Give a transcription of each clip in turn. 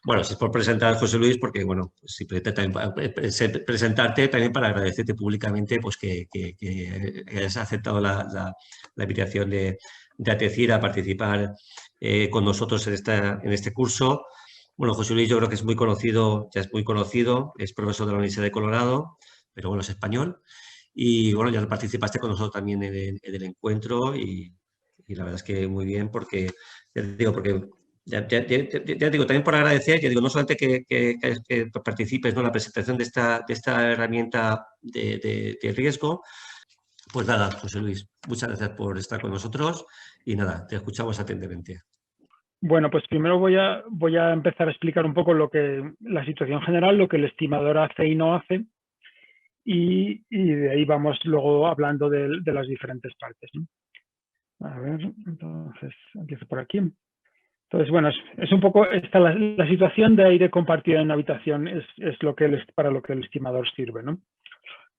Bueno, si es por presentar a José Luis, porque, bueno, simplemente también presentarte también para agradecerte públicamente pues que hayas aceptado la invitación de ATECIR a participar con nosotros en este curso. Bueno, José Luis yo creo que es muy conocido, ya es muy conocido, es profesor de la Universidad de Colorado, pero bueno, es español. Y bueno, ya participaste con nosotros también en el encuentro y la verdad es que muy bien porque, ya te digo, porque ya digo, también por agradecer, ya digo, no solamente que participes, ¿no?, en la presentación de esta herramienta de riesgo, pues nada, José Luis, muchas gracias por estar con nosotros y nada, te escuchamos atentamente. Bueno, pues primero voy a empezar a explicar un poco la situación general, lo que el estimador hace y no hace, y de ahí vamos luego hablando de las diferentes partes, ¿no? A ver, entonces empiezo por aquí. Entonces, bueno, es un poco la situación de aire compartido en una habitación es para lo que el estimador sirve, ¿no?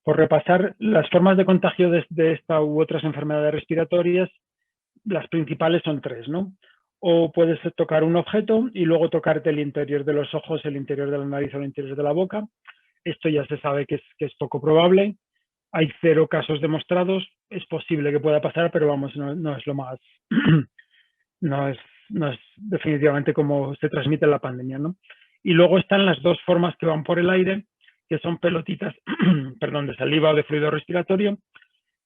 Por repasar las formas de contagio de esta u otras enfermedades respiratorias, las principales son tres, ¿no? O puedes tocar un objeto y luego tocarte el interior de los ojos, el interior de la nariz o el interior de la boca. Esto ya se sabe que es poco probable. Hay 0 casos demostrados. Es posible que pueda pasar, pero vamos, no es lo más... no es definitivamente como se transmite la pandemia, ¿no? Y luego están las dos formas que van por el aire, que son pelotitas, perdón, de saliva o de fluido respiratorio,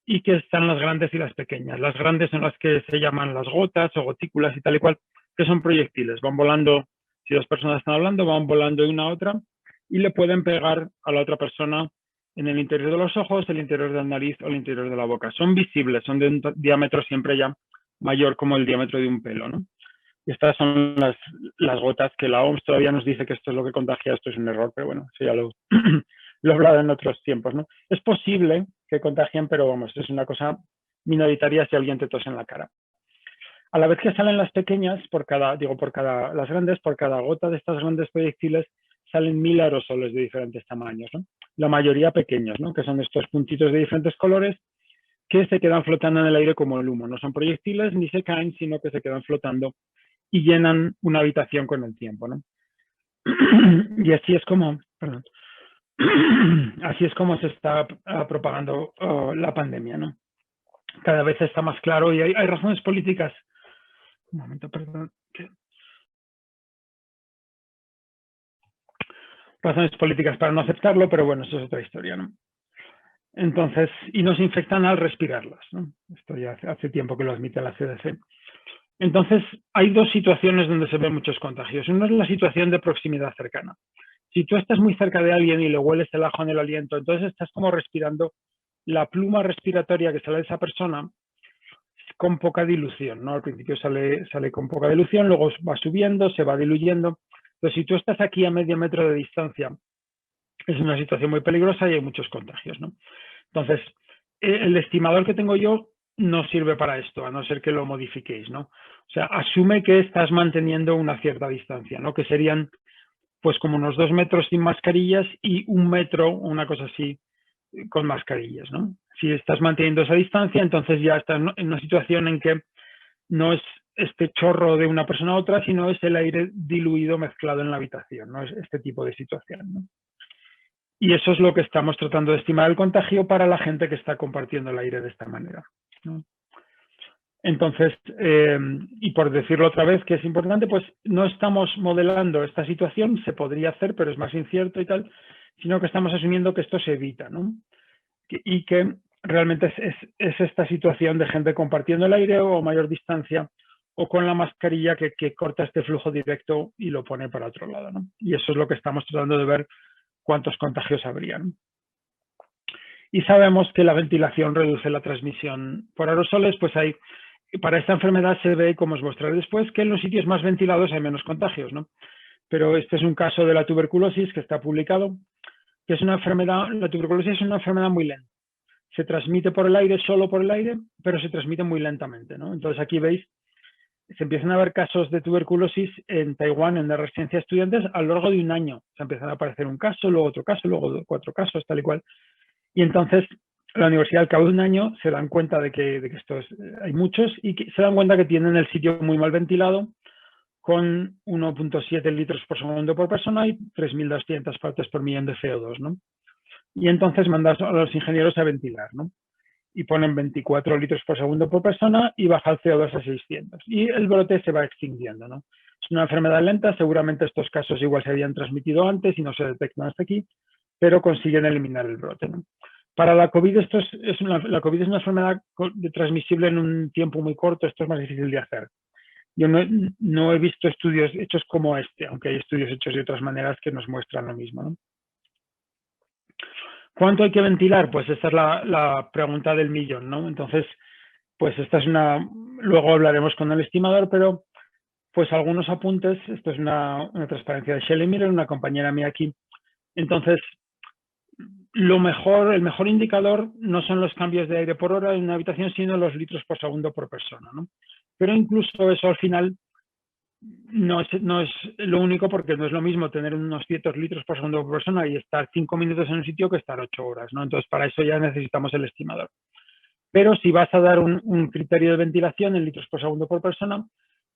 y que están las grandes y las pequeñas. Las grandes son las que se llaman las gotas o gotículas y tal y cual, que son proyectiles. Van volando, si 2 personas están hablando, van volando de una a otra y le pueden pegar a la otra persona en el interior de los ojos, el interior de la nariz o el interior de la boca. Son visibles, son de un diámetro siempre ya mayor como el diámetro de un pelo, ¿no? Y estas son las gotas que la OMS todavía nos dice que esto es lo que contagia, esto es un error, pero bueno, eso ya lo he hablado en otros tiempos, ¿no? Es posible que contagien, pero vamos, es una cosa minoritaria si alguien te tose en la cara. A la vez que salen las pequeñas, las grandes, por cada gota de estas grandes proyectiles salen 1000 aerosoles de diferentes tamaños, ¿no? La mayoría pequeños, ¿no? Que son estos puntitos de diferentes colores que se quedan flotando en el aire como el humo. No son proyectiles ni se caen, sino que se quedan flotando y llenan una habitación con el tiempo, ¿no? Y así es como, perdón, así es como se está propagando la pandemia, ¿no? Cada vez está más claro y hay razones políticas. Un momento, perdón. Razones políticas para no aceptarlo, pero bueno, eso es otra historia, ¿no? Entonces, y nos infectan al respirarlas, ¿no? Esto ya hace tiempo que lo admite la CDC. Entonces, hay 2 situaciones donde se ven muchos contagios. Una es la situación de proximidad cercana. Si tú estás muy cerca de alguien y le hueles el ajo en el aliento, entonces estás como respirando la pluma respiratoria que sale de esa persona con poca dilución, ¿no? Al principio sale con poca dilución, luego va subiendo, se va diluyendo. Entonces, si tú estás aquí a medio metro de distancia, es una situación muy peligrosa y hay muchos contagios, ¿no? Entonces, el estimador que tengo yo no sirve para esto, a no ser que lo modifiquéis, ¿no? O sea, asume que estás manteniendo una cierta distancia, ¿no? Que serían, pues, como unos 2 metros sin mascarillas y 1 metro, una cosa así, con mascarillas, ¿no? Si estás manteniendo esa distancia, entonces ya estás en una situación en que no es este chorro de una persona a otra, sino es el aire diluido mezclado en la habitación, ¿no? Es este tipo de situación, ¿no? Y eso es lo que estamos tratando de estimar el contagio para la gente que está compartiendo el aire de esta manera, ¿no? Entonces, y por decirlo otra vez, que es importante, pues no estamos modelando esta situación, se podría hacer, pero es más incierto y tal, sino que estamos asumiendo que esto se evita, ¿no? Y que realmente es esta situación de gente compartiendo el aire o a mayor distancia o con la mascarilla que corta este flujo directo y lo pone para otro lado, ¿no? Y eso es lo que estamos tratando de ver cuántos contagios habrían. Y sabemos que la ventilación reduce la transmisión por aerosoles, pues para esta enfermedad se ve, como os mostraré después, que en los sitios más ventilados hay menos contagios, ¿no? Pero este es un caso de la tuberculosis que está publicado, que es una enfermedad, la tuberculosis es una enfermedad muy lenta. Se transmite por el aire, solo por el aire, pero se transmite muy lentamente, ¿no? Entonces aquí veis, se empiezan a ver casos de tuberculosis en Taiwán, en la residencia de estudiantes, a lo largo de un año. Se empiezan a aparecer un caso, luego otro caso, luego 4 casos, tal y cual. Y entonces la universidad al cabo de un año se dan cuenta de que hay muchos y que se dan cuenta que tienen el sitio muy mal ventilado, con 1.7 litros por segundo por persona y 3.200 partes por millón de CO2, ¿no? Y entonces mandas a los ingenieros a ventilar, ¿no? Y ponen 24 litros por segundo por persona y baja el CO2 a 600. Y el brote se va extinguiendo, ¿no? Es una enfermedad lenta, seguramente estos casos igual se habían transmitido antes y no se detectan hasta aquí, pero consiguen eliminar el brote, ¿no? Para la COVID, la COVID es una enfermedad transmisible en un tiempo muy corto, esto es más difícil de hacer. Yo no he visto estudios hechos como este, aunque hay estudios hechos de otras maneras que nos muestran lo mismo, ¿no? ¿Cuánto hay que ventilar? Pues esta es la pregunta del millón, ¿no? Entonces, pues esta es luego hablaremos con el estimador, pero pues algunos apuntes, esto es una transparencia de Shelley Miller, una compañera mía aquí. Entonces, el mejor indicador no son los cambios de aire por hora en una habitación, sino los litros por segundo por persona, ¿no? Pero incluso eso al final no es lo único, porque no es lo mismo tener unos ciertos litros por segundo por persona y estar 5 minutos en un sitio que estar 8 horas, ¿no? Entonces, para eso ya necesitamos el estimador. Pero si vas a dar un criterio de ventilación en litros por segundo por persona,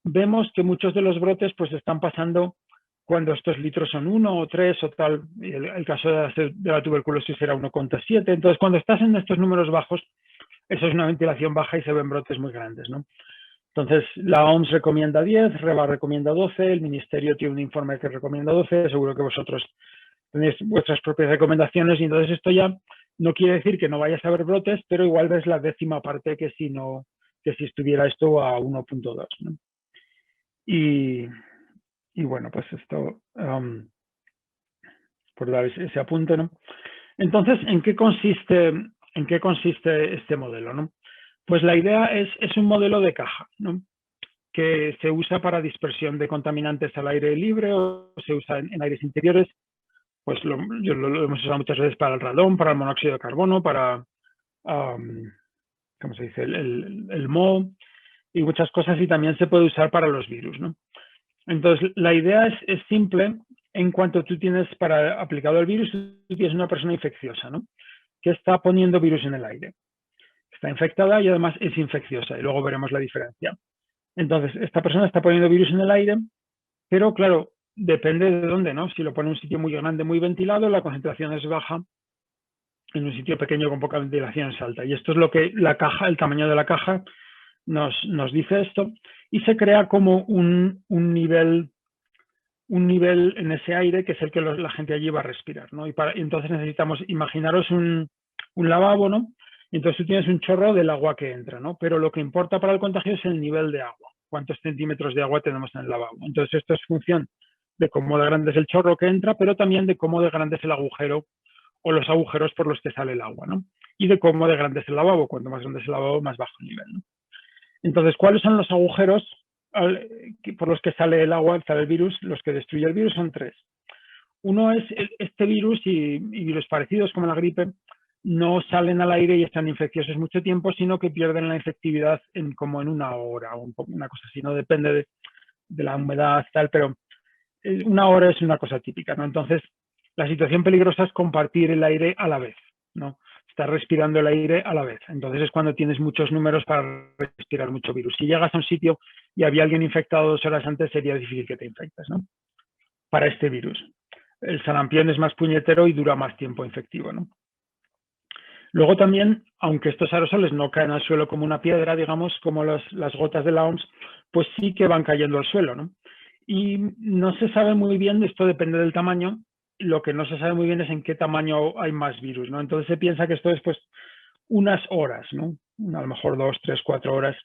vemos que muchos de los brotes pues están pasando cuando estos litros son 1 o 3 o tal. El caso de la tuberculosis era 1,7. Entonces, cuando estás en estos números bajos, eso es una ventilación baja y se ven brotes muy grandes, ¿no? Entonces, la OMS recomienda 10, REBA recomienda 12, el Ministerio tiene un informe que recomienda 12, seguro que vosotros tenéis vuestras propias recomendaciones, y entonces esto ya no quiere decir que no vayas a ver brotes, pero igual ves la décima parte que si estuviera esto a 1.2, ¿no? Y bueno, pues esto, por dar ese apunte, ¿no? Entonces, ¿en qué consiste este modelo, ¿no? Pues la idea es un modelo de caja, ¿no? Que se usa para dispersión de contaminantes al aire libre o se usa en aires interiores. Pues lo hemos usado muchas veces para el radón, para el monóxido de carbono, para, ¿cómo se dice?, el moho y muchas cosas, y también se puede usar para los virus, ¿no? Entonces, la idea es simple. En cuanto tú tienes aplicado el virus, tú tienes una persona infecciosa, ¿no? Que está poniendo virus en el aire. Está infectada y además es infecciosa, y luego veremos la diferencia. Entonces, esta persona está poniendo virus en el aire, pero claro, depende de dónde, ¿no? Si lo pone en un sitio muy grande, muy ventilado, la concentración es baja. En un sitio pequeño con poca ventilación es alta. Y esto es lo que el tamaño de la caja nos dice esto. Y se crea como un nivel en ese aire que es el que la gente allí va a respirar, ¿no? Y entonces necesitamos, imaginaros un lavabo, ¿no? Entonces tú tienes un chorro del agua que entra, ¿no? Pero lo que importa para el contagio es el nivel de agua, cuántos centímetros de agua tenemos en el lavabo. Entonces esto es función de cómo de grande es el chorro que entra, pero también de cómo de grande es el agujero o los agujeros por los que sale el agua, ¿no? Y de cómo de grande es el lavabo. Cuanto más grande es el lavabo, más bajo el nivel, ¿no? Entonces, ¿cuáles son los agujeros por los que sale el agua, sale el virus? Los que destruye el virus son 3. Uno es este virus y virus parecidos como la gripe no salen al aire y están infecciosos mucho tiempo, sino que pierden la infectividad como en 1 hora o una cosa así. No depende de la humedad tal, pero 1 hora es una cosa típica, ¿no? Entonces, la situación peligrosa es compartir el aire a la vez, ¿no? Estar respirando el aire a la vez. Entonces es cuando tienes muchos números para respirar mucho virus. Si llegas a un sitio y había alguien infectado 2 horas antes, sería difícil que te infectes, ¿no? Para este virus. El sarampión es más puñetero y dura más tiempo infectivo, ¿no? Luego también, aunque estos aerosoles no caen al suelo como una piedra, digamos, como las gotas de la OMS, pues sí que van cayendo al suelo, ¿no? Y no se sabe muy bien, esto depende del tamaño, lo que no se sabe muy bien es en qué tamaño hay más virus, ¿no? Entonces se piensa que esto es pues unas horas, ¿no? A lo mejor 2, 3, 4 horas.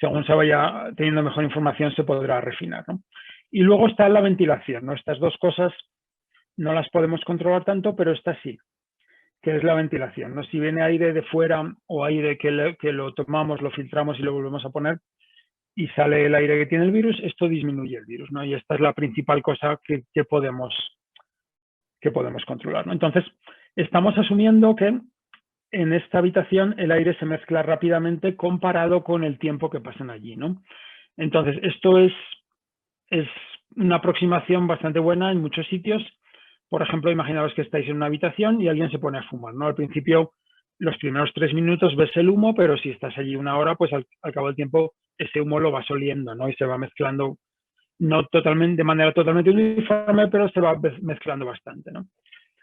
Según se vaya teniendo mejor información se podrá refinar, ¿no? Y luego está la ventilación, ¿no? Estas dos cosas no las podemos controlar tanto, pero esta sí, que es la ventilación, ¿no? Si viene aire de fuera o aire que lo tomamos, lo filtramos y lo volvemos a poner y sale el aire que tiene el virus, esto disminuye el virus, ¿no? Y esta es la principal cosa que podemos controlar, ¿no? Entonces, estamos asumiendo que en esta habitación el aire se mezcla rápidamente comparado con el tiempo que pasan allí, ¿no? Entonces, esto es una aproximación bastante buena en muchos sitios. Por ejemplo, imaginaos que estáis en una habitación y alguien se pone a fumar, ¿no? Al principio, los primeros 3 minutos ves el humo, pero si estás allí 1 hora, pues al cabo del tiempo ese humo lo vas oliendo, ¿no? Y se va mezclando no totalmente, de manera totalmente uniforme, pero se va mezclando bastante, ¿no?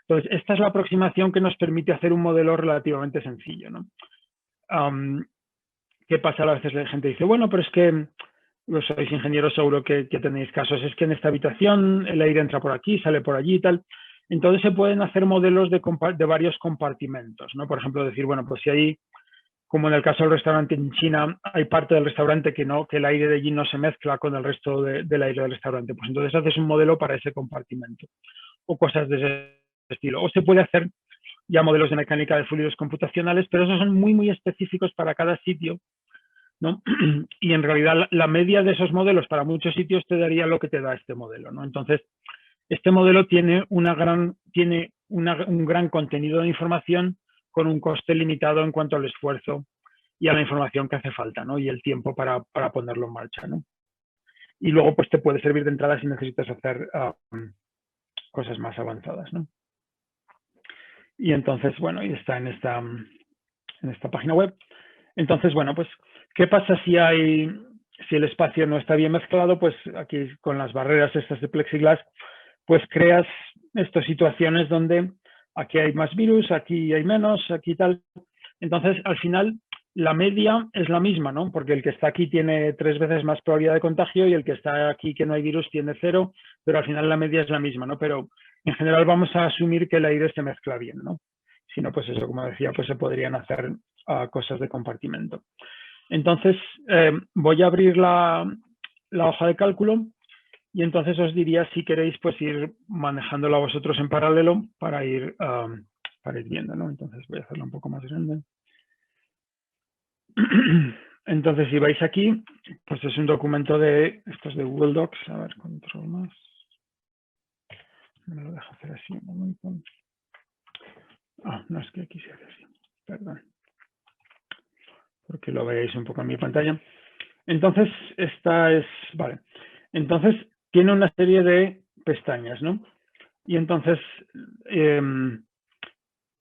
Entonces, esta es la aproximación que nos permite hacer un modelo relativamente sencillo, ¿no? ¿Qué pasa? A veces la gente dice, bueno, pero es que los sois ingenieros, seguro que tenéis casos, es que en esta habitación el aire entra por aquí, sale por allí y tal. Entonces se pueden hacer modelos de varios compartimentos, ¿no? Por ejemplo, decir, bueno, pues si hay, como en el caso del restaurante en China, hay parte del restaurante que el aire de allí no se mezcla con el resto del aire del restaurante, pues entonces haces un modelo para ese compartimento o cosas de ese estilo. O se puede hacer ya modelos de mecánica de fluidos computacionales, pero esos son muy, muy específicos para cada sitio, ¿no? Y en realidad la media de esos modelos para muchos sitios te daría lo que te da este modelo, ¿no? Entonces, este modelo tiene un gran contenido de información con un coste limitado en cuanto al esfuerzo y a la información que hace falta, ¿no? Y el tiempo para ponerlo en marcha, ¿no? Y luego pues te puede servir de entrada si necesitas hacer cosas más avanzadas, ¿no? Y entonces, bueno, y está en esta página web. Entonces, bueno, pues, ¿qué pasa si el espacio no está bien mezclado? Pues aquí con las barreras estas de plexiglas, pues creas estas situaciones donde aquí hay más virus, aquí hay menos, aquí tal. Entonces, al final, la media es la misma, ¿no? Porque el que está aquí tiene 3 veces más probabilidad de contagio y el que está aquí que no hay virus tiene 0, pero al final la media es la misma, ¿no? Pero en general vamos a asumir que el aire se mezcla bien, ¿no? Si no, pues eso, como decía, pues se podrían hacer cosas de compartimento. Entonces, voy a abrir la hoja de cálculo y entonces os diría si queréis pues ir manejándola vosotros en paralelo para ir viendo, ¿no? Entonces voy a hacerla un poco más grande. Entonces, si vais aquí, pues es un documento estos de Google Docs. A ver, control más. Me lo dejo hacer así un momento. No, es que aquí se hace así. Perdón. Porque lo veáis un poco en mi pantalla. Entonces, vale. Entonces, tiene una serie de pestañas, ¿no? Y entonces,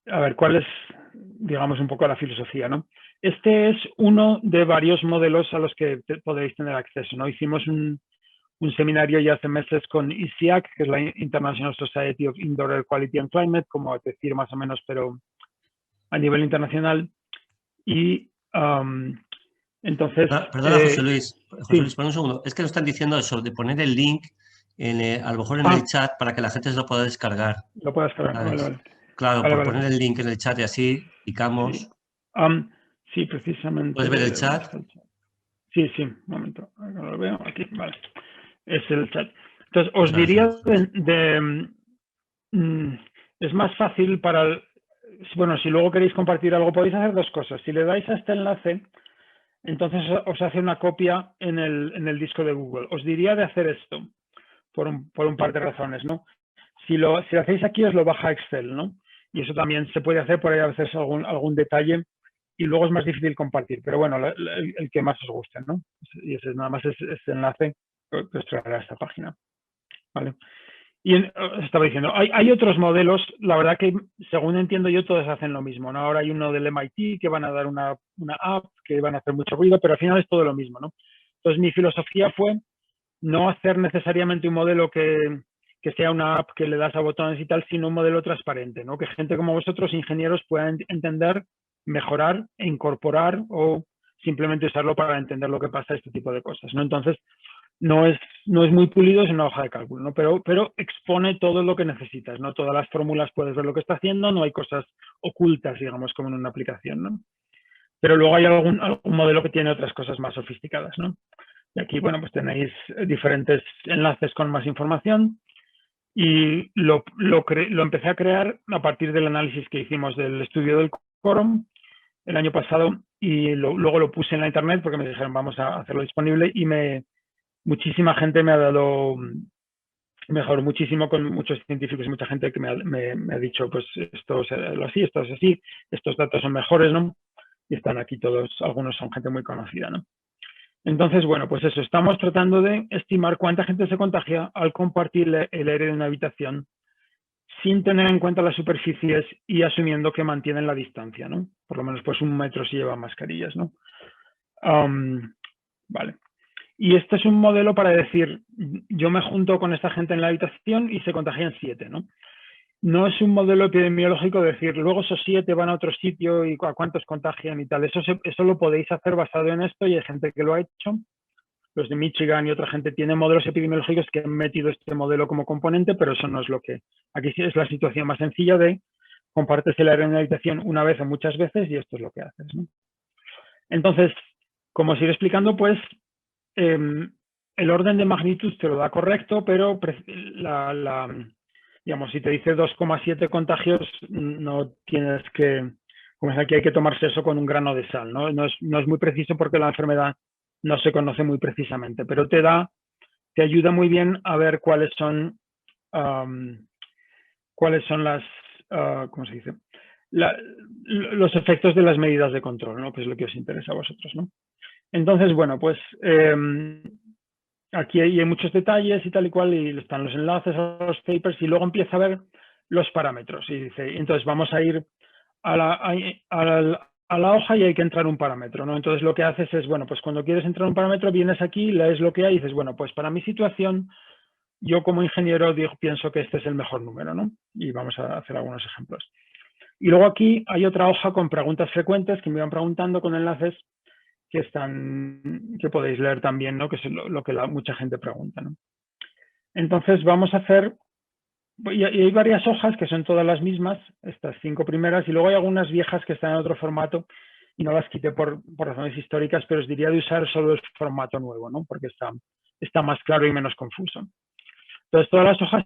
a ver, ¿cuál es, digamos, un poco la filosofía, ¿no? Este es uno de varios modelos a los que podréis tener acceso, ¿no? Hicimos un seminario ya hace meses con ISIAC, que es la International Society of Indoor Air Quality and Climate, como decir más o menos, pero a nivel internacional. Y entonces... Perdona, José Luis, sí. un segundo. Es que nos están diciendo eso, de poner el link, a lo mejor en el chat, para que la gente se lo pueda descargar. Lo pueda descargar, vale. Claro, vale, por poner el link en el chat y así picamos. Sí, precisamente. ¿Puedes ver el chat? Sí, un momento. No lo veo aquí, vale. Es el chat. Entonces, os diría es más fácil bueno, si luego queréis compartir algo, podéis hacer 2 cosas. Si le dais a este enlace, entonces os hace una copia en el disco de Google. Os diría de hacer esto por un par de razones, ¿no? Si lo hacéis aquí, os lo baja Excel, ¿no? Y eso también se puede hacer por ahí a veces algún detalle y luego es más difícil compartir. Pero bueno, el que más os guste, ¿no? Y ese nada más es este enlace que os traerá a esta página, ¿vale? Y estaba diciendo, hay otros modelos, la verdad que según entiendo yo todos hacen lo mismo, ¿no? Ahora hay uno del MIT que van a dar una app que van a hacer mucho ruido, pero al final es todo lo mismo, ¿no? Entonces mi filosofía fue no hacer necesariamente un modelo que sea una app que le das a botones y tal, sino un modelo transparente, ¿no? Que gente como vosotros, ingenieros, puedan entender, mejorar e incorporar o simplemente usarlo para entender lo que pasa, este tipo de cosas, ¿no? Entonces, no es muy pulido, es una hoja de cálculo, ¿no? Pero expone todo lo que necesitas, ¿no? Todas las fórmulas puedes ver lo que está haciendo, no hay cosas ocultas, digamos, como en una aplicación, ¿no? Pero luego hay algún modelo que tiene otras cosas más sofisticadas, ¿no? Y aquí, bueno, pues tenéis diferentes enlaces con más información y lo empecé a crear a partir del análisis que hicimos del estudio del quórum el año pasado y luego lo puse en la internet porque me dijeron vamos a hacerlo disponible y muchísima gente me ha dado, mejor muchísimo con muchos científicos y mucha gente que me ha dicho pues esto es así, esto es así, estos datos son mejores, ¿no? Y están aquí todos, algunos son gente muy conocida, ¿no? Entonces, bueno, pues eso, estamos tratando de estimar cuánta gente se contagia al compartir el aire de una habitación sin tener en cuenta las superficies y asumiendo que mantienen la distancia, ¿no? Por lo menos pues 1 metro si llevan mascarillas, ¿no? Vale. Y este es un modelo para decir, yo me junto con esta gente en la habitación y se contagian 7, ¿no? No es un modelo epidemiológico de decir, luego esos 7 van a otro sitio y a cuántos contagian y tal. Eso lo podéis hacer basado en esto y hay gente que lo ha hecho. Los de Michigan y otra gente tienen modelos epidemiológicos que han metido este modelo como componente, pero eso no es lo que... Aquí sí es la situación más sencilla de compartes el área en una habitación una vez o muchas veces y esto es lo que haces, ¿no? Entonces, como os iré explicando, pues el orden de magnitud te lo da correcto, pero digamos, si te dice 2,7 contagios, no tienes que, como es aquí, hay que tomarse eso con un grano de sal, ¿no? No es muy preciso porque la enfermedad no se conoce muy precisamente, pero te ayuda muy bien a ver cuáles son las, ¿cómo se dice? Los efectos de las medidas de control, ¿no? Que es lo que os interesa a vosotros, ¿no? Entonces, bueno, pues aquí hay muchos detalles y tal y cual, y están los enlaces a los papers, y luego empieza a ver los parámetros. Y dice, entonces vamos a ir a la hoja y hay que entrar un parámetro, ¿no? Entonces lo que haces es, bueno, pues cuando quieres entrar un parámetro, vienes aquí, lees lo que hay y dices, bueno, pues para mi situación, yo como ingeniero pienso que este es el mejor número, ¿no? Y vamos a hacer algunos ejemplos. Y luego aquí hay otra hoja con preguntas frecuentes que me iban preguntando con enlaces que podéis leer también, ¿no? Que es lo que mucha gente pregunta, ¿no? Entonces vamos a hacer, y hay varias hojas que son todas las mismas, estas 5 primeras, y luego hay algunas viejas que están en otro formato y no las quité por razones históricas, pero os diría de usar solo el formato nuevo, ¿no? Porque está más claro y menos confuso. Entonces todas las hojas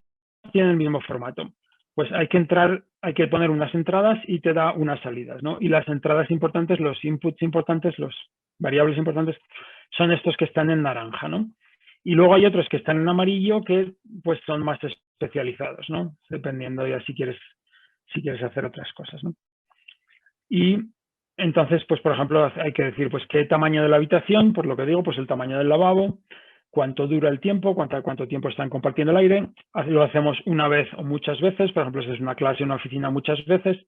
tienen el mismo formato. Pues hay que poner unas entradas y te da unas salidas, ¿no? Y las entradas importantes, los inputs importantes, los variables importantes, son estos que están en naranja, ¿no? Y luego hay otros que están en amarillo que pues son más especializados, ¿no? Dependiendo ya si quieres hacer otras cosas, ¿no? Y entonces, pues por ejemplo, hay que decir, pues qué tamaño de la habitación, por lo que digo, pues el tamaño del lavabo, cuánto dura el tiempo, cuánto tiempo están compartiendo el aire. Lo hacemos una vez o muchas veces, por ejemplo, si es una clase o una oficina muchas veces.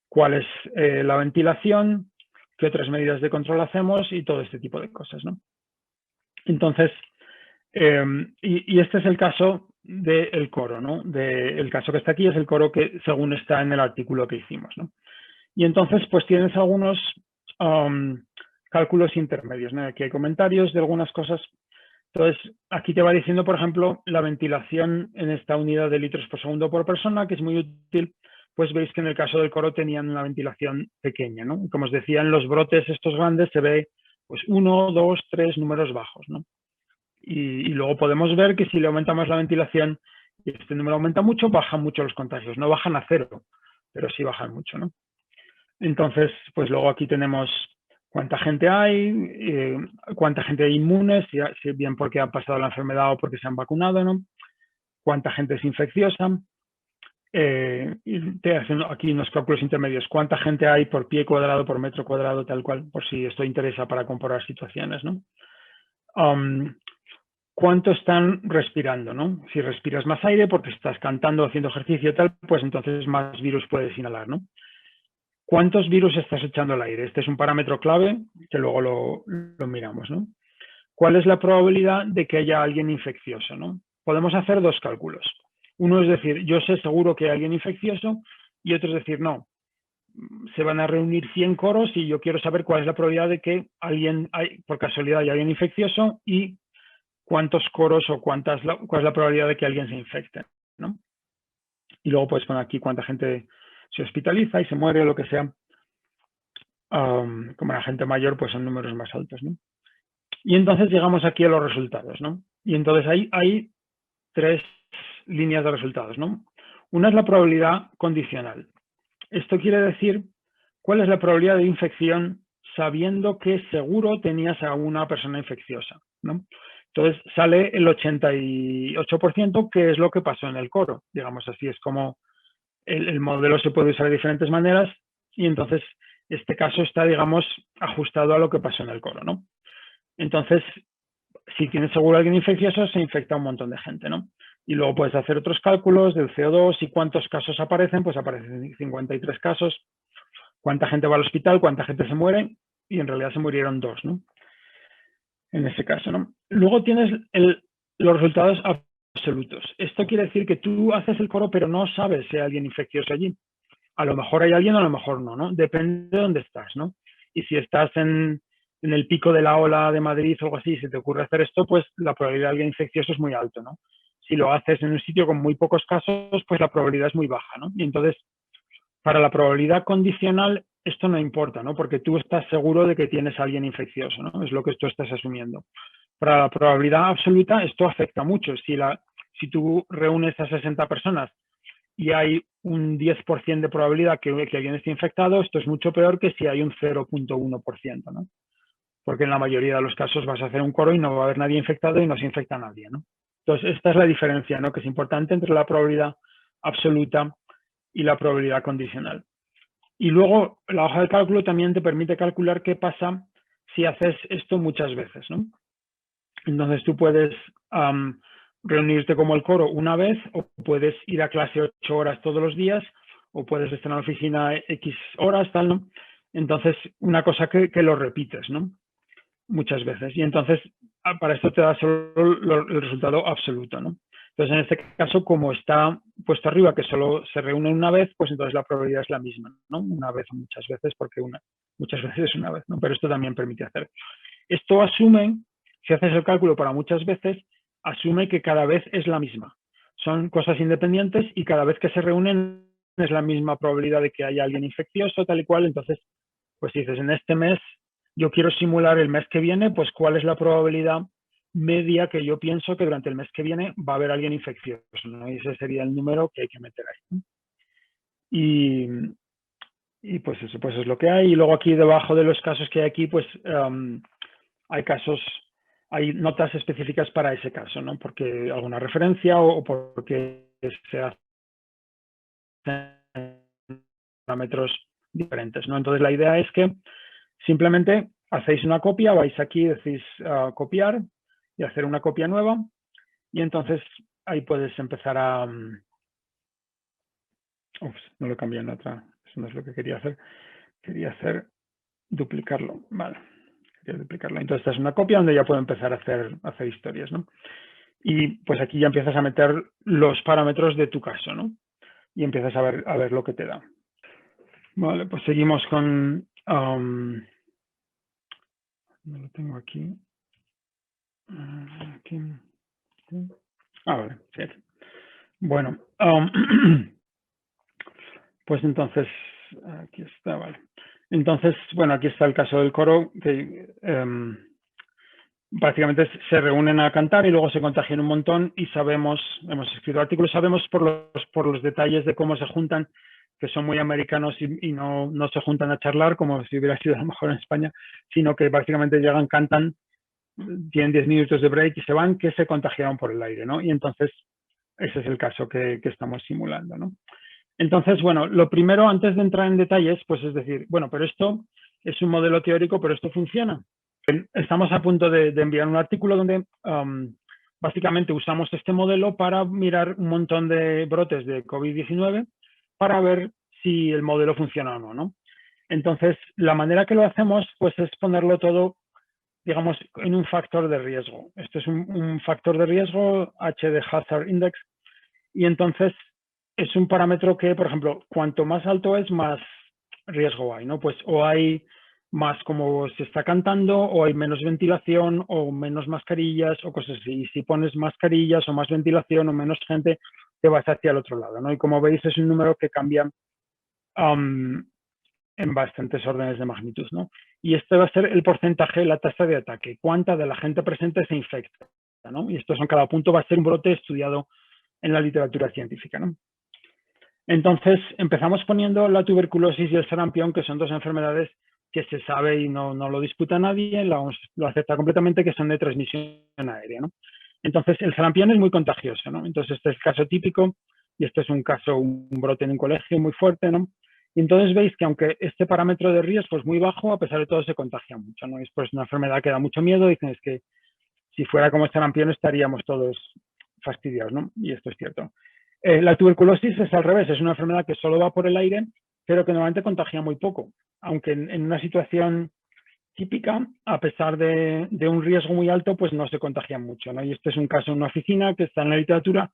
Cuál es la ventilación, qué otras medidas de control hacemos y todo este tipo de cosas, ¿no? Entonces, y este es el caso del coro, ¿no? El caso que está aquí es el coro que según está en el artículo que hicimos, ¿no? Y entonces, pues tienes algunos cálculos intermedios, ¿no? Aquí hay comentarios de algunas cosas. Entonces, aquí te va diciendo, por ejemplo, la ventilación en esta unidad de litros por segundo por persona, que es muy útil. Pues veis que en el caso del coro tenían una ventilación pequeña, ¿no? Y como os decía, en los brotes estos grandes se ve pues 1, 2, 3 números bajos, ¿no? Y luego podemos ver que si le aumentamos la ventilación y este número aumenta mucho, bajan mucho los contagios. No bajan a 0, pero sí bajan mucho, ¿no? Entonces, pues luego aquí tenemos cuánta gente hay, cuánta gente hay inmunes, si bien porque han pasado la enfermedad o porque se han vacunado, ¿no? Cuánta gente es infecciosa. Y te hacen aquí unos cálculos intermedios. ¿Cuánta gente hay por pie cuadrado, por metro cuadrado, tal cual? Por si esto interesa para comparar situaciones, ¿no? ¿Cuánto están respirando, no? Si respiras más aire porque estás cantando, haciendo ejercicio, tal, pues entonces más virus puedes inhalar, ¿no? ¿Cuántos virus estás echando al aire? Este es un parámetro clave que luego lo miramos, ¿no? ¿Cuál es la probabilidad de que haya alguien infeccioso, ¿no? Podemos hacer dos cálculos. Uno es decir, yo sé seguro que hay alguien infeccioso, y otro es decir, no, se van a reunir 100 coros y yo quiero saber cuál es la probabilidad de que por casualidad haya alguien infeccioso y cuántos coros o cuál es la probabilidad de que alguien se infecte, ¿no? Y luego puedes poner aquí cuánta gente se hospitaliza y se muere o lo que sea. Como la gente mayor, pues son números más altos, ¿no? Y entonces llegamos aquí a los resultados, ¿no? Y entonces hay 3 líneas de resultados, ¿no? Una es la probabilidad condicional. Esto quiere decir cuál es la probabilidad de infección sabiendo que seguro tenías a una persona infecciosa, ¿no? Entonces sale el 88%, que es lo que pasó en el coro. Digamos así, es como el modelo se puede usar de diferentes maneras y entonces este caso está, digamos, ajustado a lo que pasó en el coro, ¿no? Entonces, si tienes seguro a alguien infeccioso, se infecta un montón de gente, ¿no? Y luego puedes hacer otros cálculos del CO2 y cuántos casos aparecen, pues aparecen 53 casos. Cuánta gente va al hospital, cuánta gente se muere, y en realidad se murieron 2, ¿no? en ese caso, ¿no? Luego tienes los resultados absolutos. Esto quiere decir que tú haces el coro, pero no sabes si hay alguien infeccioso allí. A lo mejor hay alguien, a lo mejor no, ¿no? Depende de dónde estás, ¿no? Y si estás en el pico de la ola de Madrid o algo así, si te ocurre hacer esto, pues la probabilidad de alguien infeccioso es muy alto, ¿no? Si lo haces en un sitio con muy pocos casos, pues la probabilidad es muy baja, ¿no? Y entonces, para la probabilidad condicional, esto no importa, ¿no? Porque tú estás seguro de que tienes a alguien infeccioso, ¿no? Es lo que tú estás asumiendo. Para la probabilidad absoluta, esto afecta mucho. Si tú reúnes a 60 personas y hay un 10% de probabilidad que alguien esté infectado, esto es mucho peor que si hay un 0,1%, ¿no? Porque en la mayoría de los casos vas a hacer un coro y no va a haber nadie infectado y no se infecta nadie, ¿no? Entonces, esta es la diferencia, ¿no? Que es importante entre la probabilidad absoluta y la probabilidad condicional. Y luego, la hoja de cálculo también te permite calcular qué pasa si haces esto muchas veces, ¿no? Entonces, tú puedes reunirte como el coro una vez, o puedes ir a clase 8 horas todos los días, o puedes estar en la oficina X horas, tal, ¿no? Entonces, una cosa que lo repites, ¿no? Muchas veces. Y entonces, para esto te da solo el resultado absoluto, ¿no? Entonces, en este caso, como está puesto arriba, que solo se reúne una vez, pues entonces la probabilidad es la misma, ¿no? Una vez o muchas veces, porque muchas veces es una vez, ¿no? Pero esto también permite hacer. Esto asume, si haces el cálculo para muchas veces, asume que cada vez es la misma. Son cosas independientes y cada vez que se reúnen es la misma probabilidad de que haya alguien infeccioso, tal y cual. Entonces, pues si dices, en este mes yo quiero simular el mes que viene, pues cuál es la probabilidad media que yo pienso que durante el mes que viene va a haber alguien infeccioso, ¿no? Y ese sería el número que hay que meter ahí, ¿no? Y pues eso pues es lo que hay. Y luego aquí debajo de los casos que hay aquí, pues hay notas específicas para ese caso, ¿no? Porque alguna referencia o porque se hacen parámetros diferentes, ¿no? Entonces la idea es que simplemente hacéis una copia, vais aquí y decís copiar y hacer una copia nueva, y entonces ahí puedes empezar a... Ups, no lo cambié en otra, eso no es lo que quería hacer. Quería hacer duplicarlo, vale. Quería duplicarlo. Entonces esta es una copia donde ya puedo empezar a hacer historias, ¿no? Y pues aquí ya empiezas a meter los parámetros de tu caso, ¿no? Y empiezas a ver lo que te da. Vale, pues seguimos con... no lo tengo aquí. Vale, sí. Bueno, pues entonces, aquí está, vale. Entonces, bueno, aquí está el caso del coro, que prácticamente se reúnen a cantar y luego se contagian un montón y sabemos, hemos escrito artículos, sabemos por los detalles de cómo se juntan, que son muy americanos y no se juntan a charlar como si hubiera sido a lo mejor en España, sino que básicamente llegan, cantan, tienen 10 minutos de break y se van, que se contagiaron por el aire, ¿no? Y entonces ese es el caso que estamos simulando, ¿no? Entonces, bueno, lo primero, antes de entrar en detalles, pues es decir, bueno, pero esto es un modelo teórico, pero esto funciona. Estamos a punto de enviar un artículo donde básicamente usamos este modelo para mirar un montón de brotes de COVID-19 para ver si el modelo funciona o no, ¿no? Entonces, la manera que lo hacemos, pues es ponerlo todo, digamos, en un factor de riesgo. Esto es un factor de riesgo, H de Hazard Index, y entonces es un parámetro que, por ejemplo, cuanto más alto es, más riesgo hay, ¿no? Pues o hay más como se está cantando, o hay menos ventilación, o menos mascarillas, o cosas así. Y si pones mascarillas, o más ventilación, o menos gente, te vas hacia el otro lado, ¿no? Y como veis, es un número que cambia en bastantes órdenes de magnitud, ¿no? Y este va a ser el porcentaje, la tasa de ataque, cuánta de la gente presente se infecta, ¿no? Y esto en cada punto va a ser un brote estudiado en la literatura científica, ¿no? Entonces, empezamos poniendo la tuberculosis y el sarampión, que son dos enfermedades que se sabe y no lo disputa nadie, lo acepta completamente, que son de transmisión aérea, ¿no? Entonces, el sarampión es muy contagioso, ¿no? Entonces, este es el caso típico, y este es un caso, un brote en un colegio muy fuerte, ¿no? Y entonces veis que aunque este parámetro de riesgo es muy bajo, a pesar de todo se contagia mucho, ¿no? Es pues una enfermedad que da mucho miedo, dicen es que si fuera como el sarampión estaríamos todos fastidiados, ¿no? Y esto es cierto. La tuberculosis es al revés, es una enfermedad que solo va por el aire, pero que normalmente contagia muy poco, aunque en una situación típica, a pesar de un riesgo muy alto, pues no se contagian mucho, ¿no? Y este es un caso en una oficina que está en la literatura,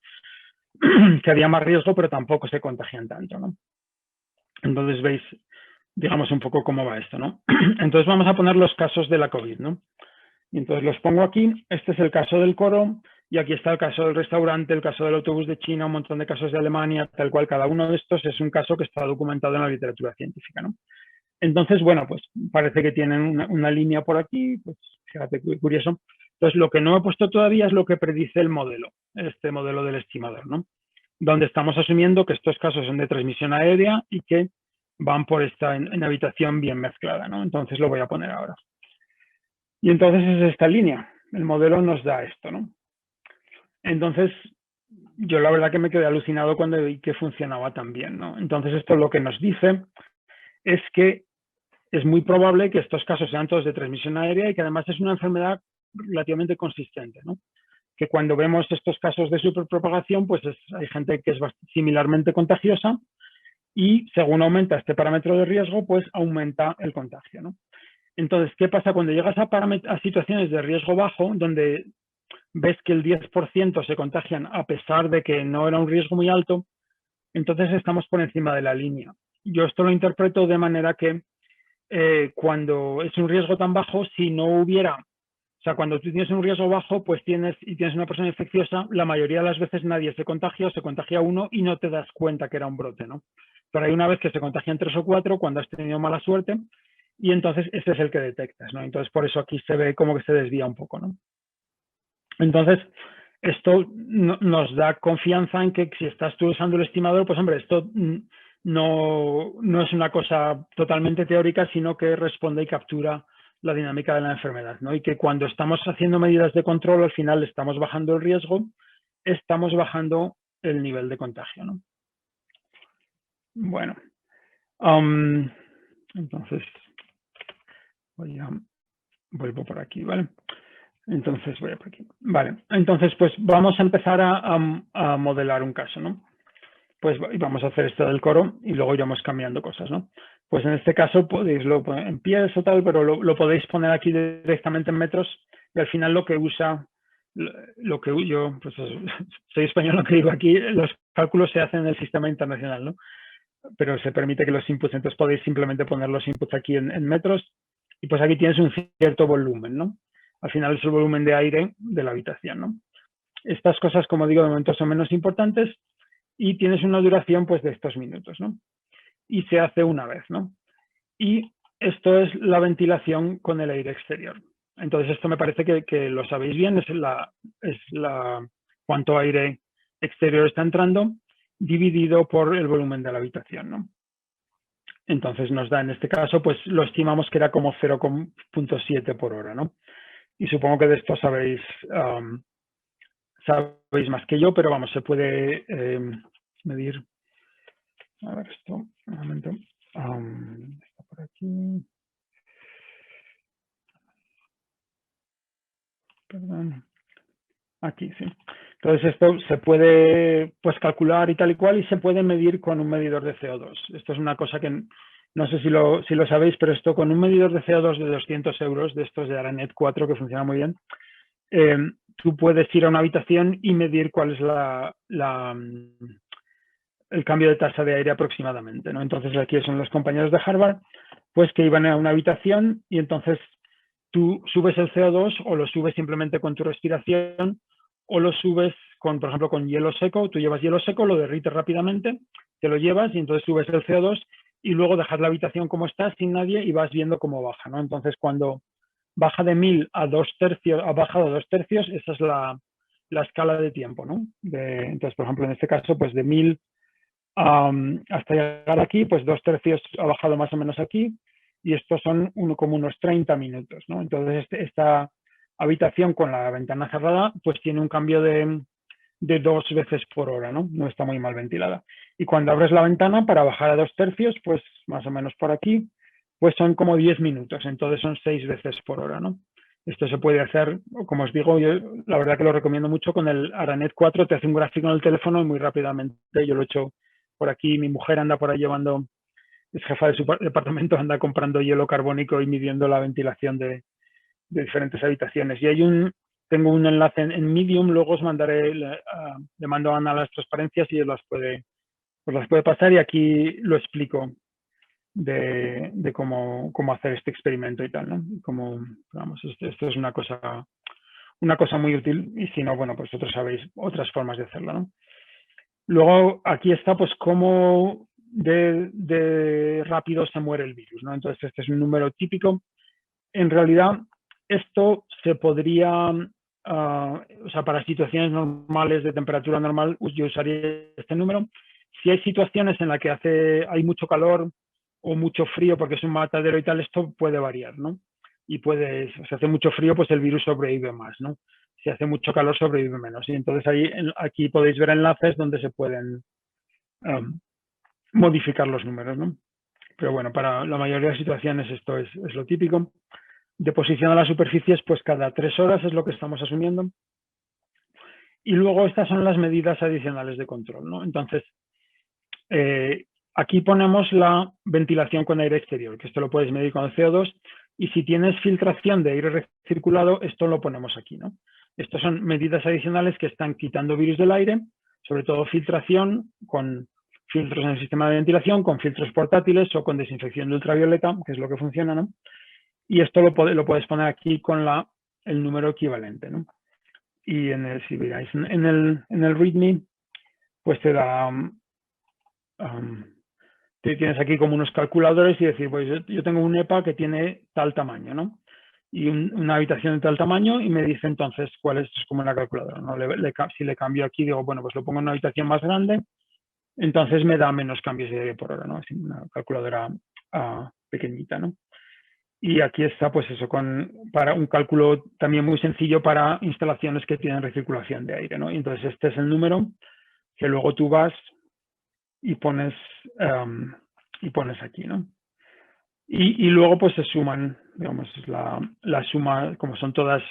que había más riesgo, pero tampoco se contagian tanto, ¿no? Entonces veis, digamos, un poco cómo va esto, ¿no? Entonces vamos a poner los casos de la COVID, ¿no? Y entonces los pongo aquí. Este es el caso del coro y aquí está el caso del restaurante, el caso del autobús de China, un montón de casos de Alemania, tal cual. Cada uno de estos es un caso que está documentado en la literatura científica, ¿no? Entonces, bueno, pues parece que tienen una línea por aquí, pues fíjate, curioso. Entonces, lo que no he puesto todavía es lo que predice el modelo, este modelo del estimador, ¿no? Donde estamos asumiendo que estos casos son de transmisión aérea y que van por esta en habitación bien mezclada, ¿no? Entonces lo voy a poner ahora. Y entonces es esta línea. El modelo nos da esto, ¿no? Entonces, yo la verdad que me quedé alucinado cuando vi que funcionaba tan bien, ¿no? Entonces, esto lo que nos dice es que es muy probable que estos casos sean todos de transmisión aérea y que además es una enfermedad relativamente consistente, ¿no? Que cuando vemos estos casos de superpropagación, pues hay gente que es similarmente contagiosa y según aumenta este parámetro de riesgo, pues aumenta el contagio, ¿no? Entonces, ¿qué pasa cuando llegas a situaciones de riesgo bajo, donde ves que el 10% se contagian a pesar de que no era un riesgo muy alto? Entonces estamos por encima de la línea. Yo esto lo interpreto de manera que cuando es un riesgo tan bajo, si no hubiera, o sea, cuando tú tienes un riesgo bajo, pues tienes una persona infecciosa, la mayoría de las veces nadie se contagia o se contagia uno y no te das cuenta que era un brote, ¿no? Pero hay una vez que se contagian 3 o 4 cuando has tenido mala suerte y entonces ese es el que detectas, ¿no? Entonces por eso aquí se ve como que se desvía un poco, ¿no? Entonces, esto nos da confianza en que si estás tú usando el estimador, pues hombre, esto no es una cosa totalmente teórica, sino que responde y captura la dinámica de la enfermedad, ¿no? Y que cuando estamos haciendo medidas de control, al final estamos bajando el riesgo, estamos bajando el nivel de contagio, ¿no? Bueno, entonces vuelvo por aquí, ¿vale? Entonces voy a por aquí. Vale, entonces pues vamos a empezar a modelar un caso, ¿no? Pues vamos a hacer esto del coro y luego iremos cambiando cosas, ¿no? Pues en este caso podéis lo poner en pies o tal, pero lo podéis poner aquí directamente en metros y al final lo que usa, lo que yo, pues soy español, lo que digo aquí, los cálculos se hacen en el sistema internacional, ¿no? Pero se permite que los inputs, entonces podéis simplemente poner los inputs aquí en metros y pues aquí tienes un cierto volumen, ¿no? Al final es el volumen de aire de la habitación, ¿no? Estas cosas, como digo, de momento son menos importantes y tienes una duración pues de estos minutos, ¿no? Y se hace una vez, ¿no? Y esto es la ventilación con el aire exterior. Entonces esto me parece que lo sabéis bien, es cuánto aire exterior está entrando dividido por el volumen de la habitación, ¿no? Entonces nos da, en este caso, pues lo estimamos que era como 0,7 por hora, ¿no? Y supongo que de esto sabéis más que yo, pero vamos, se puede medir. A ver esto, un momento. Está por aquí. Perdón. Aquí, sí. Entonces esto se puede pues calcular y tal y cual y se puede medir con un medidor de CO2. Esto es una cosa que no sé si lo sabéis, pero esto con un medidor de CO2 de 200 euros, de estos de Aranet 4, que funciona muy bien, tú puedes ir a una habitación y medir cuál es el cambio de tasa de aire aproximadamente, ¿no? Entonces aquí son los compañeros de Harvard, pues que iban a una habitación y entonces tú subes el CO2 o lo subes simplemente con tu respiración o lo subes con, por ejemplo, con hielo seco. Tú llevas hielo seco, lo derrites rápidamente, te lo llevas y entonces subes el CO2 y luego dejas la habitación como está, sin nadie, y vas viendo cómo baja, ¿no? Entonces, cuando baja de 1000 a 2 tercios, ha bajado a 2 tercios, esa es la escala de tiempo, ¿no? Entonces, por ejemplo, en este caso, pues de 1000 hasta llegar aquí, pues 2 tercios ha bajado más o menos aquí, y estos son como unos 30 minutos, ¿no? Entonces, esta habitación con la ventana cerrada, pues tiene un cambio de 2 veces por hora, ¿no? No está muy mal ventilada. Y cuando abres la ventana para bajar a 2 tercios, pues más o menos por aquí, pues son como 10 minutos, entonces son 6 veces por hora, ¿no? Esto se puede hacer, como os digo, yo la verdad que lo recomiendo mucho con el Aranet 4, te hace un gráfico en el teléfono y muy rápidamente, yo lo he hecho por aquí, mi mujer anda por ahí llevando es jefa de su departamento, anda comprando hielo carbónico y midiendo la ventilación de diferentes habitaciones. Y tengo un enlace en Medium, luego os mandaré, le mando a Ana las transparencias y os las puede pasar, y aquí lo explico de cómo hacer este experimento y tal, ¿no? Vamos, esto es una cosa muy útil, y si no, bueno, pues vosotros sabéis otras formas de hacerlo, ¿no? Luego aquí está pues cómo de rápido se muere el virus, ¿no? Entonces este es un número típico. En realidad esto se podría, o sea, para situaciones normales de temperatura normal yo usaría este número. Si hay situaciones en las que hay mucho calor o mucho frío porque es un matadero y tal, esto puede variar, ¿no? Y si hace mucho frío, pues el virus sobrevive más, ¿no? Si hace mucho calor, sobrevive menos. Y entonces aquí podéis ver enlaces donde se pueden modificar los números, ¿no? Pero bueno, para la mayoría de situaciones esto es lo típico. De posición a las superficies, pues cada 3 horas es lo que estamos asumiendo. Y luego estas son las medidas adicionales de control, ¿no? Entonces, aquí ponemos la ventilación con aire exterior, que esto lo puedes medir con el CO2, y si tienes filtración de aire recirculado, esto lo ponemos aquí, ¿no? Estas son medidas adicionales que están quitando virus del aire, sobre todo filtración con filtros en el sistema de ventilación, con filtros portátiles o con desinfección de ultravioleta, que es lo que funciona, ¿no? Y esto lo puedes poner aquí con el número equivalente, ¿no? Y si veáis en el README, pues te da, tienes aquí como unos calculadores y decir, pues yo tengo un EPA que tiene tal tamaño, ¿no? Y una habitación de tal tamaño, y me dice entonces cuál es como una calculadora, ¿no? Si le cambio aquí, digo, bueno, pues lo pongo en una habitación más grande, entonces me da menos cambios de aire por hora, ¿no? Es una calculadora pequeñita, ¿no? Y aquí está, pues eso, para un cálculo también muy sencillo para instalaciones que tienen recirculación de aire, ¿no? Y entonces este es el número que luego tú vas y pones aquí, ¿no? Y luego pues se suman, digamos, la suma, como son todas,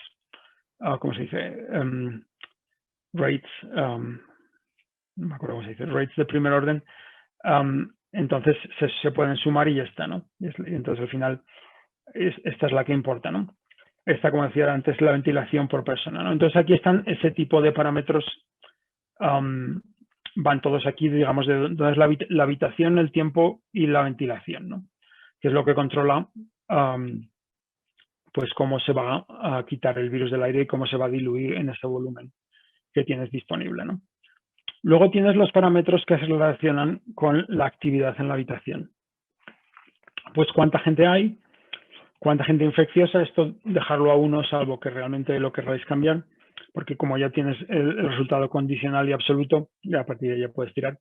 ¿cómo se dice? Rates, no me acuerdo cómo se dice, rates de primer orden. Entonces se pueden sumar y ya está, ¿no? Y entonces al final esta es la que importa, ¿no? Esta, como decía antes, la ventilación por persona, ¿no? Entonces aquí están ese tipo de parámetros, van todos aquí, digamos, de dónde es la habitación, el tiempo y la ventilación, ¿no? Que es lo que controla, pues cómo se va a quitar el virus del aire y cómo se va a diluir en ese volumen que tienes disponible, ¿no? Luego tienes los parámetros que se relacionan con la actividad en la habitación. Pues cuánta gente hay, cuánta gente infecciosa, esto dejarlo a 1, salvo que realmente lo querráis cambiar, porque como ya tienes el resultado condicional y absoluto, ya a partir de ahí ya puedes tirar.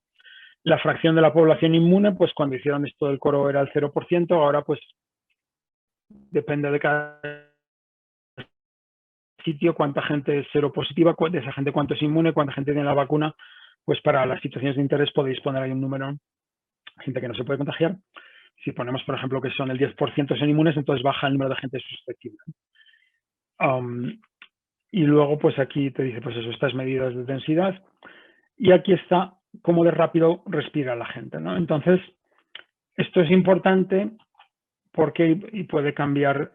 La fracción de la población inmune, pues cuando hicieron esto del coro era el 0%, ahora pues depende de cada sitio cuánta gente es seropositiva, de esa gente cuánto es inmune, cuánta gente tiene la vacuna, pues para las situaciones de interés podéis poner ahí un número, gente que no se puede contagiar. Si ponemos, por ejemplo, que son el 10% son inmunes, entonces baja el número de gente susceptible. Y luego, pues aquí te dice, pues eso, estas medidas de densidad. Y aquí está cómo de rápido respira la gente, ¿no? Entonces, esto es importante porque puede cambiar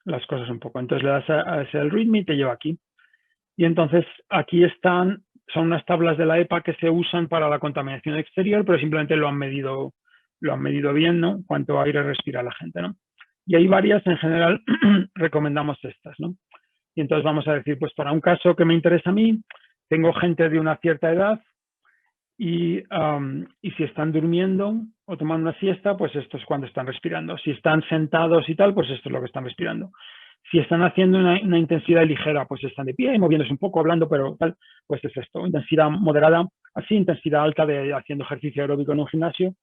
las cosas un poco. Entonces le das a ese el README y te lleva aquí. Y entonces aquí son unas tablas de la EPA que se usan para la contaminación exterior, pero simplemente lo han medido bien, ¿no? Cuánto aire respira la gente, ¿no? Y hay varias, en general, recomendamos estas, ¿no? Y entonces vamos a decir, pues para un caso que me interesa a mí, tengo gente de una cierta edad y si están durmiendo o tomando una siesta, pues esto es cuando están respirando. Si están sentados y tal, pues esto es lo que están respirando. Si están haciendo una intensidad ligera, pues están de pie, moviéndose un poco, hablando, pero tal, pues es esto. Intensidad moderada, así, intensidad alta de haciendo ejercicio aeróbico en un gimnasio,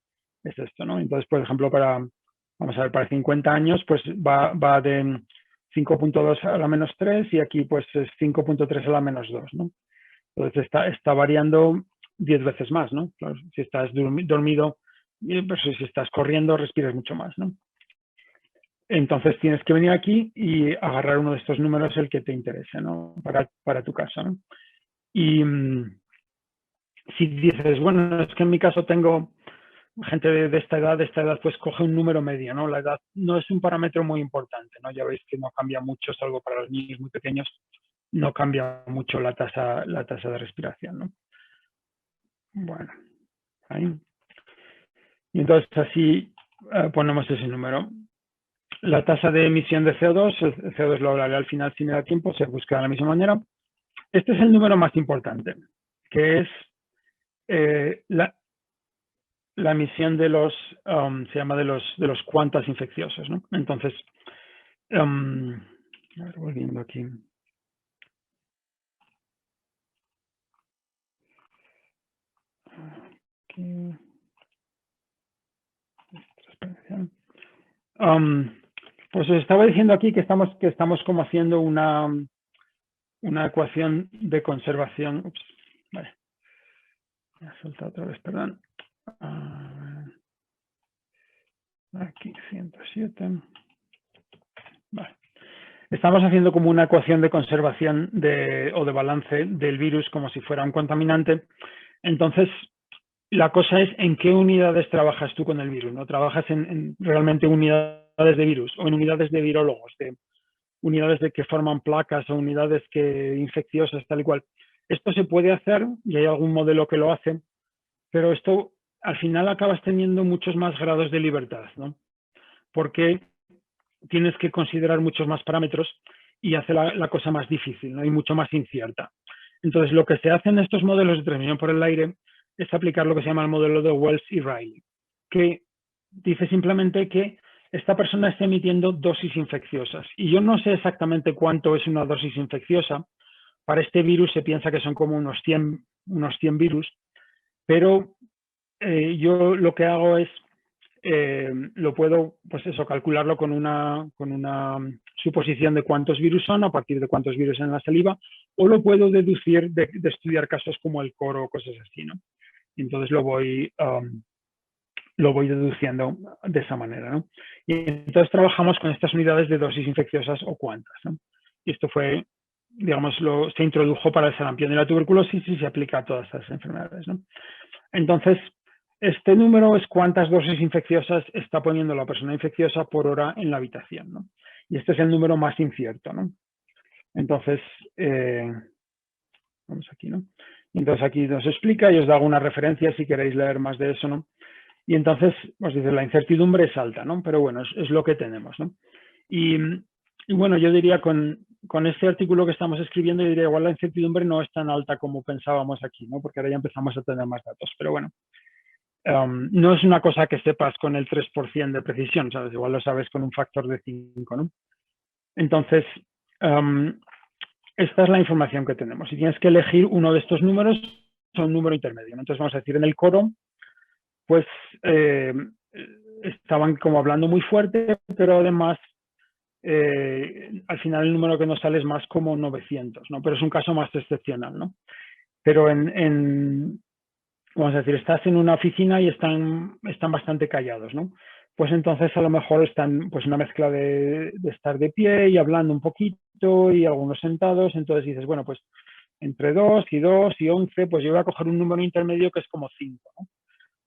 es esto, ¿no? Entonces, por ejemplo, vamos a ver, para 50 años, pues va de 5.2 a la menos 3 y aquí pues es 5.3 a la menos 2, ¿no? Entonces está variando 10 veces más, ¿no? Claro, si estás dormido, pues si estás corriendo, respiras mucho más, ¿no? Entonces tienes que venir aquí y agarrar uno de estos números, el que te interese, ¿no? Para tu caso, ¿no? Y si dices, bueno, es que en mi caso tengo gente de esta edad, pues coge un número medio, ¿no? La edad no es un parámetro muy importante, ¿no? Ya veis que no cambia mucho, salvo para los niños muy pequeños, no cambia mucho la tasa de respiración, ¿no? Bueno, ahí. Y entonces así ponemos ese número. La tasa de emisión de CO2, el CO2 lo hablaré al final si me da tiempo, se busca de la misma manera. Este es el número más importante, que es la emisión de los, se llama de los cuantas infecciosos, ¿no? Entonces, a ver, volviendo aquí. Pues os estaba diciendo aquí que estamos como haciendo una ecuación de conservación. Ups, vale. Me ha soltado otra vez, perdón. Aquí, 107. Vale. Estamos haciendo como una ecuación de conservación o de balance del virus como si fuera un contaminante. Entonces, la cosa es en qué unidades trabajas tú con el virus, ¿no? ¿Trabajas en realmente unidades de virus o en unidades de virólogos, de unidades que forman placas o unidades infecciosas, tal y cual? Esto se puede hacer y hay algún modelo que lo hace, pero esto al final acabas teniendo muchos más grados de libertad, ¿no? Porque tienes que considerar muchos más parámetros y hace la cosa más difícil, ¿no? Y mucho más incierta. Entonces, lo que se hace en estos modelos de transmisión por el aire es aplicar lo que se llama el modelo de Wells y Riley, que dice simplemente que esta persona está emitiendo dosis infecciosas. Y yo no sé exactamente cuánto es una dosis infecciosa. Para este virus se piensa que son como unos 100 virus, pero yo lo que hago es, lo puedo, pues eso, calcularlo con una suposición de cuántos virus son, a partir de cuántos virus en la saliva, o lo puedo deducir de estudiar casos como el coro o cosas así, ¿no? Y entonces lo voy deduciendo de esa manera, ¿no? Y entonces trabajamos con estas unidades de dosis infecciosas o cuantas, ¿no? Y esto fue, digamos, se introdujo para el sarampión y la tuberculosis y se aplica a todas estas enfermedades, ¿no? Entonces, este número es cuántas dosis infecciosas está poniendo la persona infecciosa por hora en la habitación, ¿no? Y este es el número más incierto, ¿no? Entonces, vamos aquí, ¿no? Entonces aquí nos explica y os da algunas referencias si queréis leer más de eso, ¿no? Y entonces, os dice, la incertidumbre es alta, ¿no? Pero bueno, es lo que tenemos, ¿no? Y bueno, yo diría con este artículo que estamos escribiendo, yo diría igual la incertidumbre no es tan alta como pensábamos aquí, ¿no? Porque ahora ya empezamos a tener más datos, pero bueno. No es una cosa que sepas con el 3% de precisión, ¿sabes? Igual lo sabes con un factor de 5, ¿no? Entonces, esta es la información que tenemos. Si tienes que elegir uno de estos números, es un número intermedio, ¿no? Entonces vamos a decir, en el coro, pues estaban como hablando muy fuerte, pero además al final el número que nos sale es más como 900, ¿no? Pero es un caso más excepcional, ¿no? Pero vamos a decir, estás en una oficina y están bastante callados, ¿no? Pues entonces a lo mejor están pues una mezcla de estar de pie y hablando un poquito y algunos sentados, entonces dices, bueno, pues entre 2 y 11, pues yo voy a coger un número intermedio que es como 5, ¿no?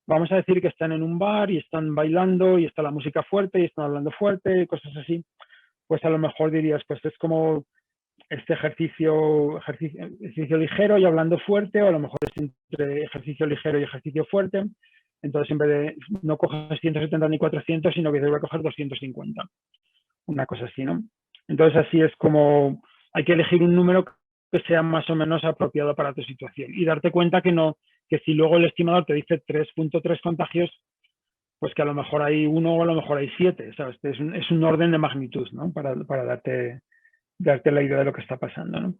Vamos a decir que están en un bar y están bailando y está la música fuerte y están hablando fuerte, cosas así, pues a lo mejor dirías, pues es como este ejercicio ligero y hablando fuerte, o a lo mejor es entre ejercicio ligero y ejercicio fuerte. Entonces, en vez de no coger 170 ni 400, sino que voy a coger 250. Una cosa así, ¿no? Entonces, así es como hay que elegir un número que sea más o menos apropiado para tu situación y darte cuenta que si luego el estimador te dice 3.3 contagios, pues que a lo mejor hay 1 o a lo mejor hay 7, ¿sabes? Es un orden de magnitud, ¿no? Para darte la idea de lo que está pasando, ¿no?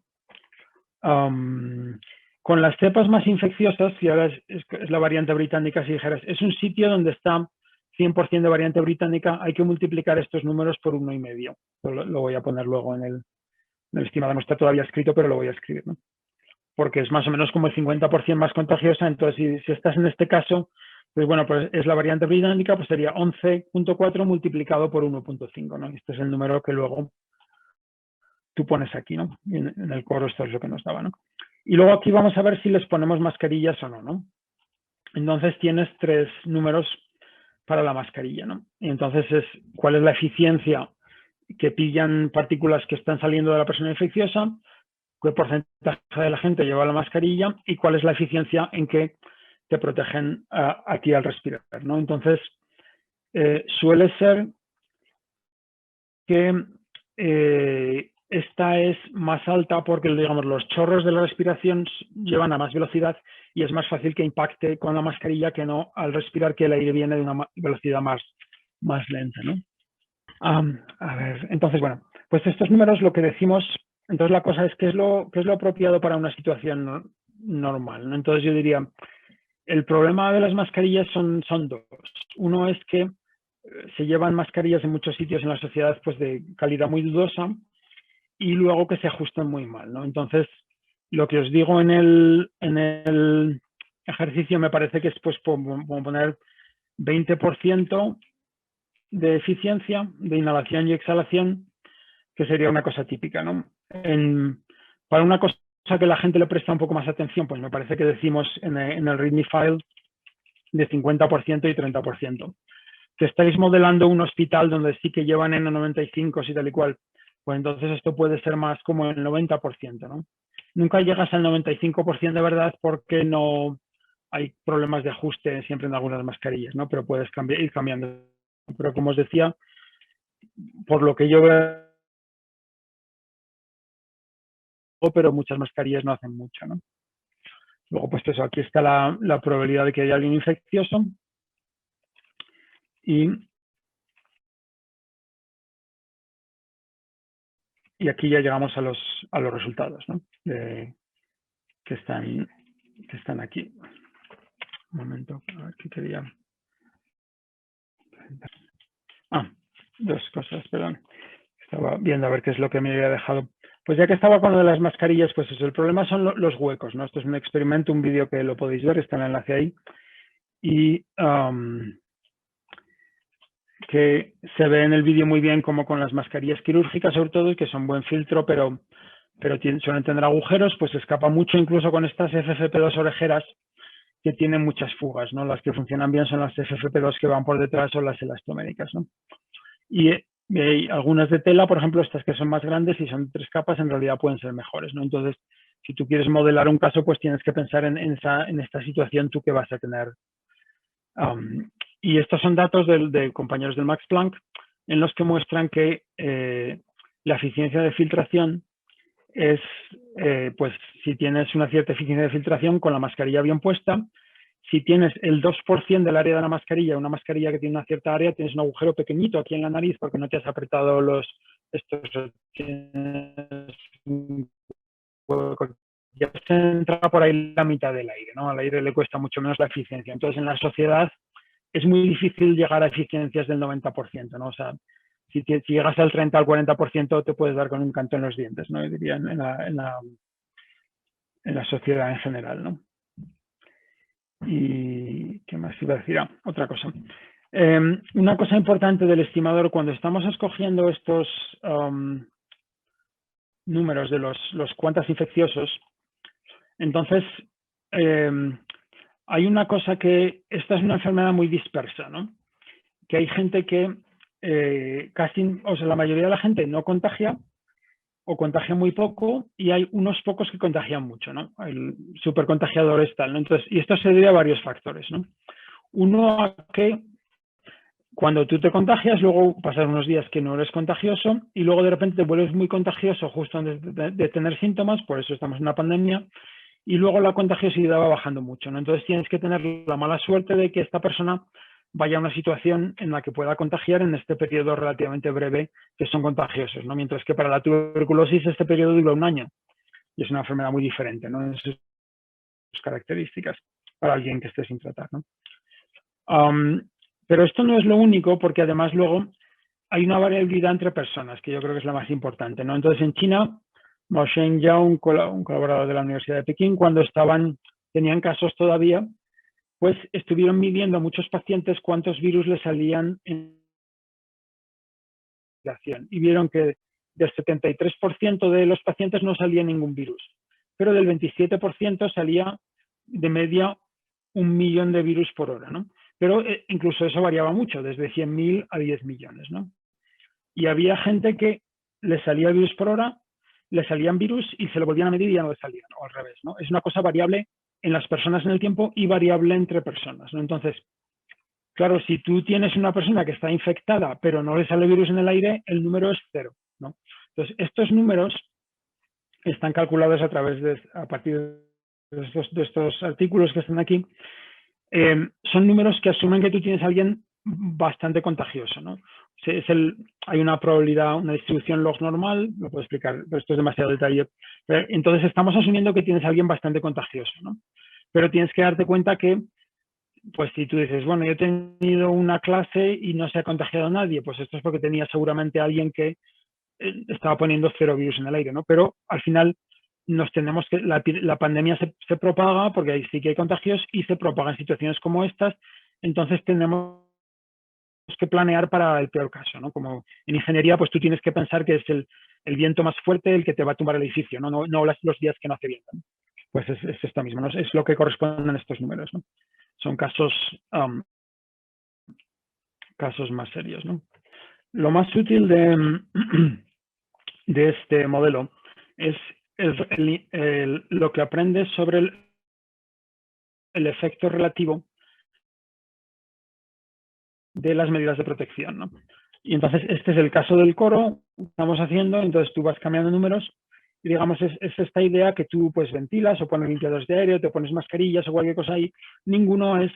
Con las cepas más infecciosas, y ahora es la variante británica, si dijeras, es un sitio donde está 100% de variante británica, hay que multiplicar estos números por 1,5. Lo voy a poner luego en el estimado, no está todavía escrito, pero lo voy a escribir, ¿no? Porque es más o menos como el 50% más contagiosa, entonces si estás en este caso, pues bueno, pues es la variante británica, pues sería 11.4 multiplicado por 1.5, ¿no? Este es el número que luego tú pones aquí, ¿no? En el coro esto es lo que nos daba, ¿no? Y luego aquí vamos a ver si les ponemos mascarillas o no, ¿no? Entonces tienes 3 números para la mascarilla, ¿no? Y entonces es cuál es la eficiencia que pillan partículas que están saliendo de la persona infecciosa, qué porcentaje de la gente lleva la mascarilla y cuál es la eficiencia en que te protegen a ti al respirar, ¿no? Entonces, suele ser que esta es más alta porque, digamos, los chorros de la respiración llevan a más velocidad y es más fácil que impacte con la mascarilla que no al respirar, que el aire viene de una velocidad más lenta, ¿no? A ver, entonces, bueno, pues estos números lo que decimos, entonces la cosa es qué es lo apropiado para una situación normal, ¿no? Entonces yo diría, el problema de las mascarillas son 2. Uno es que se llevan mascarillas en muchos sitios en la sociedad pues de calidad muy dudosa y luego que se ajustan muy mal, ¿no? Entonces, lo que os digo en el ejercicio me parece que es pues como poner 20% de eficiencia de inhalación y exhalación, que sería una cosa típica, ¿no? Para una cosa que la gente le presta un poco más atención, pues me parece que decimos en el README file de 50% y 30%. Que estáis modelando un hospital donde sí que llevan N95 y tal y cual, pues entonces esto puede ser más como el 90%, ¿no? Nunca llegas al 95% de verdad porque no hay problemas de ajuste siempre en algunas mascarillas, ¿no? Pero puedes ir cambiando. Pero como os decía, por lo que yo veo, pero muchas mascarillas no hacen mucho, ¿no? Luego, pues eso, aquí está la probabilidad de que haya alguien infeccioso y aquí ya llegamos a los resultados, ¿no? Que están aquí. Un momento, a ver qué quería. Dos cosas, perdón. Estaba viendo a ver qué es lo que me había dejado. Pues ya que estaba con lo de las mascarillas, pues eso, el problema son los huecos, ¿no? Esto es un experimento, un vídeo que lo podéis ver, está en el enlace ahí. Y que se ve en el vídeo muy bien como con las mascarillas quirúrgicas, sobre todo, que son buen filtro, pero suelen tener agujeros, pues escapa mucho incluso con estas FFP2 orejeras que tienen muchas fugas, ¿no? Las que funcionan bien son las FFP2 que van por detrás o las elastoméricas, ¿no? Y hay algunas de tela, por ejemplo, estas que son más grandes y son 3 capas, en realidad pueden ser mejores, ¿no? Entonces, si tú quieres modelar un caso, pues tienes que pensar en esta situación tú que vas a tener. Y estos son datos de compañeros del Max Planck en los que muestran que la eficiencia de filtración es, pues, si tienes una cierta eficiencia de filtración con la mascarilla bien puesta, si tienes el 2% del área de la mascarilla, una mascarilla que tiene una cierta área, tienes un agujero pequeñito aquí en la nariz porque no te has apretado ya se entra por ahí la mitad del aire, ¿no? Al aire le cuesta mucho menos la eficiencia. Entonces, en la sociedad es muy difícil llegar a eficiencias del 90%, ¿no? O sea, si llegas al 30 al 40% te puedes dar con un canto en los dientes, ¿no? Yo diría en la sociedad en general, ¿no? Y ¿qué más iba a decir? Otra cosa. Una cosa importante del estimador, cuando estamos escogiendo estos números de los cuantas infecciosos, entonces hay una cosa que esta es una enfermedad muy dispersa, ¿no? Que hay gente que la mayoría de la gente no contagia o contagia muy poco y hay unos pocos que contagian mucho, ¿no? El supercontagiador es tal, ¿no? Entonces, y esto se debe a varios factores, ¿no? Uno, a que cuando tú te contagias, luego pasan unos días que no eres contagioso y luego de repente te vuelves muy contagioso justo antes de tener síntomas, por eso estamos en una pandemia, y luego la contagiosidad va bajando mucho, ¿no? Entonces tienes que tener la mala suerte de que esta persona vaya a una situación en la que pueda contagiar en este periodo relativamente breve que son contagiosos, ¿no? Mientras que para la tuberculosis este periodo dura 1 año y es una enfermedad muy diferente, ¿no? En sus características para alguien que esté sin tratar, ¿no? Pero esto no es lo único, porque además luego hay una variabilidad entre personas, que yo creo que es la más importante, ¿no? Entonces, en China, Mao Shen Yao, un colaborador de la Universidad de Pekín, cuando tenían casos todavía, pues estuvieron midiendo a muchos pacientes cuántos virus les salían en la investigación y vieron que del 73% de los pacientes no salía ningún virus, pero del 27% salía de media 1 millón de virus por hora, ¿no? Pero incluso eso variaba mucho, desde 100.000 a 10 millones, ¿no? Y había gente que le salía virus por hora, le salían virus y se lo volvían a medir y ya no le salían, o al revés, ¿no? Es una cosa variable en las personas en el tiempo y variable entre personas, ¿no? Entonces, claro, si tú tienes una persona que está infectada pero no le sale virus en el aire, el número es 0, ¿no? Entonces, estos números están calculados a partir de estos artículos que están aquí. Son números que asumen que tú tienes a alguien bastante contagioso, ¿no? Hay una probabilidad, una distribución log normal, lo puedo explicar, pero esto es demasiado detalle. Entonces estamos asumiendo que tienes a alguien bastante contagioso, ¿no? Pero tienes que darte cuenta que, pues si tú dices, bueno, yo he tenido una clase y no se ha contagiado a nadie, pues esto es porque tenía seguramente a alguien que estaba poniendo 0 virus en el aire, ¿no? Pero al final nos tenemos que, la pandemia se propaga porque ahí sí que hay contagios y se propaga en situaciones como estas, entonces tenemos que planear para el peor caso, ¿no? Como en ingeniería, pues tú tienes que pensar que es el viento más fuerte el que te va a tumbar el edificio, ¿no? No los días que no hace viento, ¿no? Pues es esto mismo, ¿no? Es lo que corresponden a estos números, ¿no? Son casos más serios, ¿no? Lo más útil de este modelo es lo que aprendes sobre el efecto relativo de las medidas de protección, ¿no? Y entonces este es el caso del coro, estamos haciendo, entonces tú vas cambiando números y digamos es esta idea que tú pues ventilas o pones limpiadores de aire o te pones mascarillas o cualquier cosa ahí, ninguno es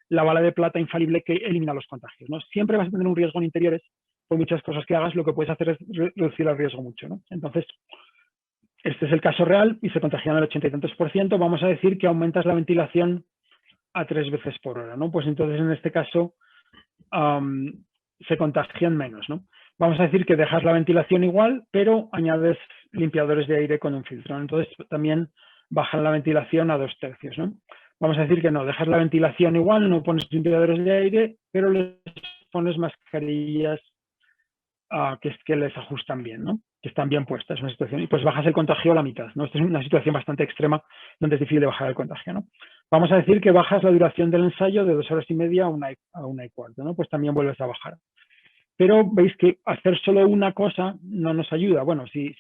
la bala de plata infalible que elimina los contagios, ¿no? Siempre vas a tener un riesgo en interiores, por muchas cosas que hagas, lo que puedes hacer es reducir el riesgo mucho, ¿no? Entonces, este es el caso real y se contagian el 80 y tantos %. Vamos a decir que aumentas la ventilación a 3 veces por hora, ¿no? Pues entonces en este caso se contagian menos, ¿no? Vamos a decir que dejas la ventilación igual, pero añades limpiadores de aire con un filtro, ¿no? Entonces también bajan la ventilación a 2/3, ¿no? Vamos a decir que no, dejas la ventilación igual, no pones limpiadores de aire, pero les pones mascarillas que les ajustan bien, ¿no? Que están bien puestas en una situación, y pues bajas el contagio a la mitad, ¿no? Esta es una situación bastante extrema donde es difícil de bajar el contagio, ¿no? Vamos a decir que bajas la duración del ensayo de 2 horas y media a 1 y cuarto, ¿no? Pues también vuelves a bajar. Pero veis que hacer solo una cosa no nos ayuda. Bueno, si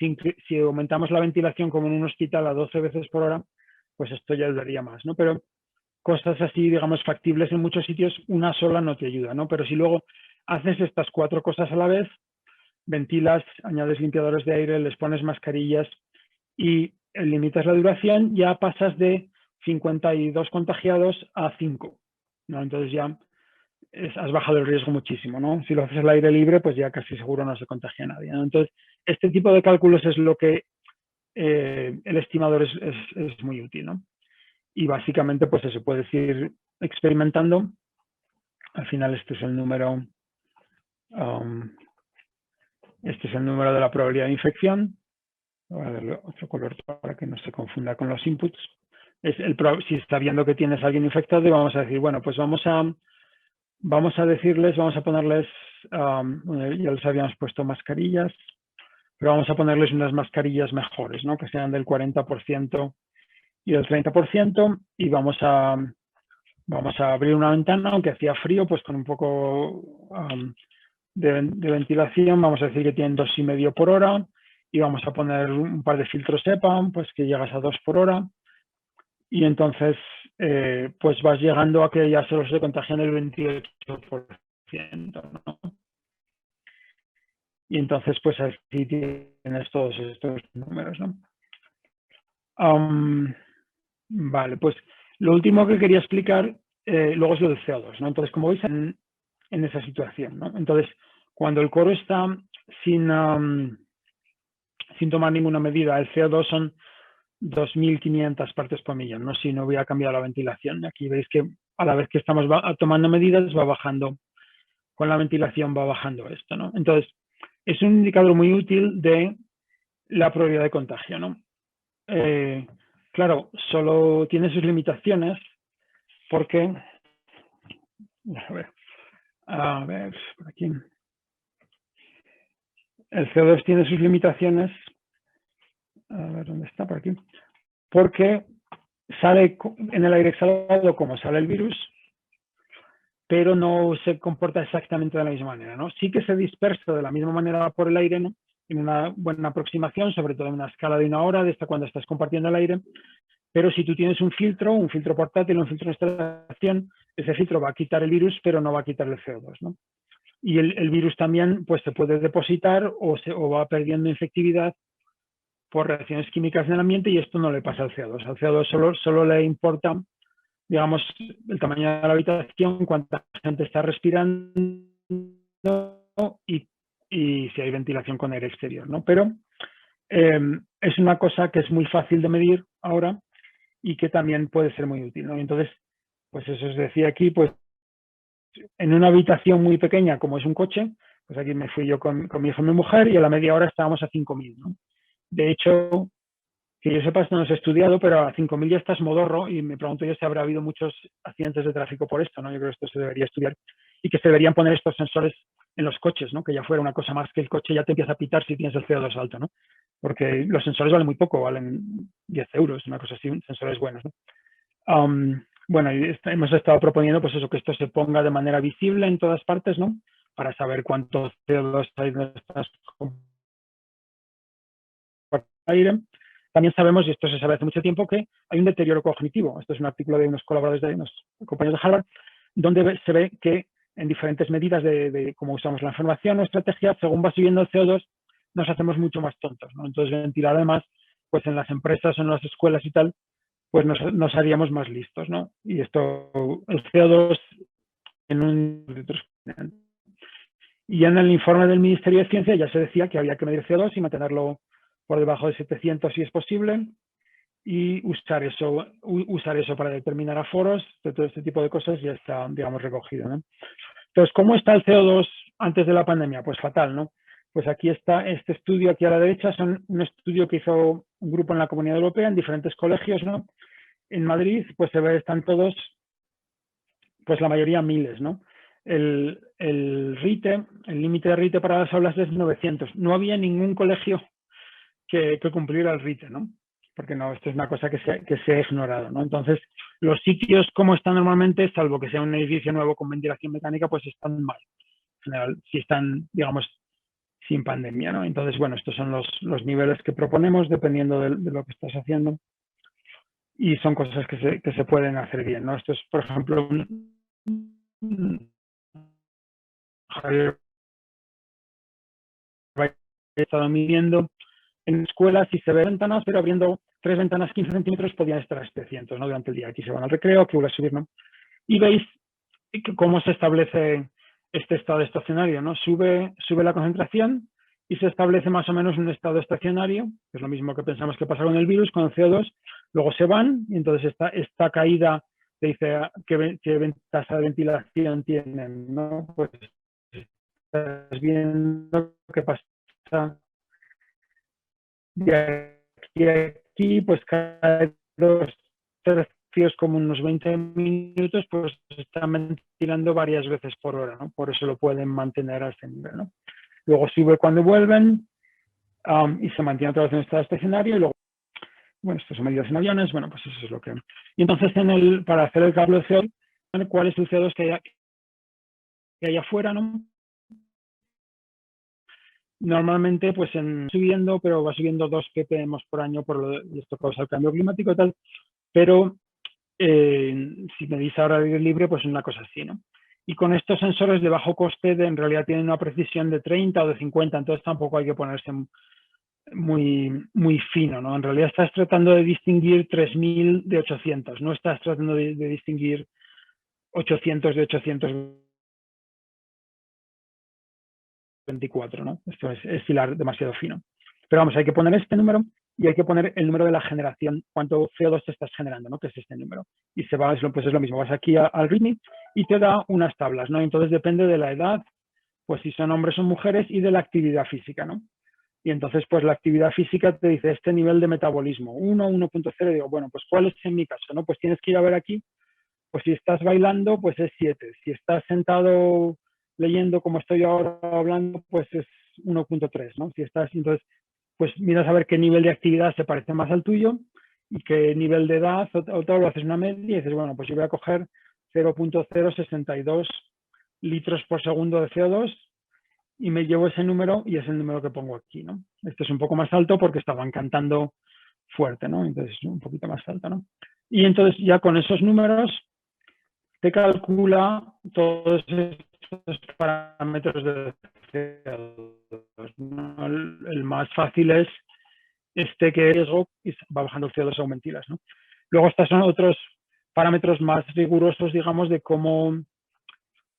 aumentamos la ventilación como en un hospital a 12 veces por hora, pues esto ya ayudaría más, ¿no? Pero cosas así, digamos, factibles en muchos sitios, una sola no te ayuda, ¿no? Pero si luego haces estas 4 cosas a la vez, ventilas, añades limpiadores de aire, les pones mascarillas y limitas la duración, ya pasas de 52 contagiados a 5, ¿no? Entonces ya has bajado el riesgo muchísimo, ¿no? Si lo haces al aire libre, pues ya casi seguro no se contagia a nadie, ¿no? Entonces, este tipo de cálculos es lo que el estimador es muy útil, ¿no? Y básicamente, pues se puede decir experimentando. Al final este es el número de la probabilidad de infección. Voy a darle otro color para que no se confunda con los inputs. Si está viendo que tienes a alguien infectado, vamos a decir, bueno, pues vamos a decirles, vamos a ponerles, ya les habíamos puesto mascarillas, pero vamos a ponerles unas mascarillas mejores, ¿no? Que sean del 40% y del 30%, y vamos a abrir una ventana, aunque hacía frío, pues con un poco de ventilación, vamos a decir que tienen 2,5 por hora, y vamos a poner un par de filtros EPA, pues que llegas a 2 por hora, y entonces pues vas llegando a que ya solo se contagian el 28%, ¿no? Y entonces pues así tienes todos estos números, ¿no? Vale, pues lo último que quería explicar luego es lo del CO2, ¿no? Entonces, como veis en esa situación, ¿no? Entonces, cuando el coro está sin tomar ninguna medida, el CO2 son 2.500 partes por millón, ¿no? Si no hubiera cambiado la ventilación. Aquí veis que a la vez que estamos tomando medidas, va bajando, con la ventilación va bajando esto, ¿no? Entonces, es un indicador muy útil de la probabilidad de contagio, ¿no? Claro, solo tiene sus limitaciones porque, a ver, por aquí, el CO2 tiene sus limitaciones, a ver dónde está, por aquí, porque sale en el aire exhalado como sale el virus, pero no se comporta exactamente de la misma manera, ¿no? Sí que se dispersa de la misma manera por el aire, ¿no? En una buena aproximación, sobre todo en una escala de 1 hora, de esta cuando estás compartiendo el aire, pero si tú tienes un filtro portátil, un filtro de instalación, ese filtro va a quitar el virus, pero no va a quitar el CO2, ¿no? Y el virus también pues, se puede depositar o va perdiendo infectividad por reacciones químicas en el ambiente y esto no le pasa al CO2. Al CO2 solo le importa, digamos, el tamaño de la habitación, cuánta gente está respirando y, y si hay ventilación con aire exterior, ¿no? Pero es una cosa que es muy fácil de medir ahora y que también puede ser muy útil, ¿no? Y entonces, pues eso os decía aquí, pues en una habitación muy pequeña como es un coche, pues aquí me fui yo con mi hijo y mi mujer y a la media hora estábamos a 5.000, ¿no? De hecho, que yo sepa, esto no se ha estudiado, pero a 5.000 ya estás modorro y me pregunto yo si habrá habido muchos accidentes de tráfico por esto, ¿no? Yo creo que esto se debería estudiar y que se deberían poner estos sensores en los coches, ¿no? Que ya fuera una cosa más que el coche ya te empieza a pitar si tienes el CO2 alto, ¿no? Porque los sensores valen muy poco, valen 10 euros, una cosa así, sensores buenos, ¿no? Bueno, hemos estado proponiendo pues eso, que esto se ponga de manera visible en todas partes, ¿no? Para saber cuánto CO2 hay en estas aire. También sabemos, y esto se sabe hace mucho tiempo, que hay un deterioro cognitivo. Esto es un artículo de unos colaboradores de unos compañeros de Harvard, donde se ve que en diferentes medidas de cómo usamos la información o estrategia, según va subiendo el CO2, nos hacemos mucho más tontos, ¿no? Entonces, ventilar además, pues en las empresas o en las escuelas y tal, pues nos haríamos más listos, ¿no? Y esto, el CO2 en un... Y en el informe del Ministerio de Ciencia ya se decía que había que medir CO2 y mantenerlo por debajo de 700 si es posible y usar eso para determinar aforos, de todo este tipo de cosas ya está, digamos, recogido, ¿no? Entonces, ¿cómo está el CO2 antes de la pandemia? Pues fatal, ¿no? Pues aquí está este estudio, aquí a la derecha, son un estudio que hizo un grupo en la Comunidad Europea en diferentes colegios, ¿no? En Madrid, pues se ve, están todos, pues la mayoría miles, ¿no? El RITE, el límite de RITE para las aulas es 900. No había ningún colegio que cumpliera el RITE, ¿no? Porque no, esto es una cosa que se ha ignorado, ¿no? Entonces, los sitios como están normalmente, salvo que sea un edificio nuevo con ventilación mecánica, pues están mal. En general, si están, digamos, sin pandemia, ¿no? Entonces, bueno, estos son los niveles que proponemos dependiendo de lo que estás haciendo y son cosas que se pueden hacer bien, ¿no? Esto es, por ejemplo, Javier ha estado midiendo en escuelas y se ve ventanas, pero abriendo 3 ventanas 15 centímetros podían estar a 700, ¿no? Durante el día. Aquí se van al recreo, aquí vuelve a subir, ¿no? Y veis cómo se establece este estado estacionario, ¿no? Sube la concentración y se establece más o menos un estado estacionario, que es lo mismo que pensamos que pasa con el virus, con el CO2, luego se van y entonces esta caída te dice qué tasa de ventilación tienen, ¿no? Pues estás viendo qué pasa de aquí a aquí, pues cada 2 tercios, como unos 20 minutos, pues se está ventilando varias veces por hora, ¿no? Por eso lo pueden mantener a ese nivel, ¿no? Luego sube cuando vuelven y se mantiene otra vez en estado estacionario y luego, bueno, estas son medidas en aviones, bueno, pues eso es lo que... Y entonces para hacer el cálculo de CO2, ¿cuál es el CO2 que hay afuera, ¿no? Normalmente, pues subiendo, pero va subiendo 2 ppm por año por esto causa el cambio climático y tal, pero si medís ahora aire libre, pues una cosa así, ¿no? Y con estos sensores de bajo coste, en realidad tienen una precisión de 30 o de 50, entonces tampoco hay que ponerse muy, muy fino, ¿no? En realidad estás tratando de distinguir 3.000 de 800, no estás tratando de distinguir 800 de 824, ¿no? Esto es hilar demasiado fino. Pero vamos, hay que poner este número y hay que poner el número de la generación, cuánto CO2 te estás generando, ¿no? Que es este número. Y pues es lo mismo, vas aquí al README y te da unas tablas, ¿no? Entonces depende de la edad, pues si son hombres o mujeres y de la actividad física, ¿no? Y entonces, pues la actividad física te dice este nivel de metabolismo, 1, 1.0, digo, bueno, pues ¿cuál es en mi caso, no? Pues tienes que ir a ver aquí, pues si estás bailando, pues es 7. Si estás sentado leyendo como estoy ahora hablando, pues es 1.3, ¿no? Si estás, entonces, pues miras a ver qué nivel de actividad se parece más al tuyo y qué nivel de edad, o todo, haces una media y dices, bueno, pues yo voy a coger 0.062 litros por segundo de CO2 y me llevo ese número y es el número que pongo aquí, ¿no? Este es un poco más alto porque estaban cantando fuerte, ¿no? Entonces un poquito más alto, ¿no? Y entonces ya con esos números te calcula todos estos parámetros de CO2, ¿no? El más fácil es este que riesgo y va bajando el CO2 a mentiras, ¿no? Luego estos son otros parámetros más rigurosos, digamos, de cómo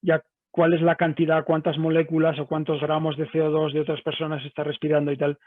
ya cuál es la cantidad, cuántas moléculas o cuántos gramos de CO2 de otras personas está respirando y tal,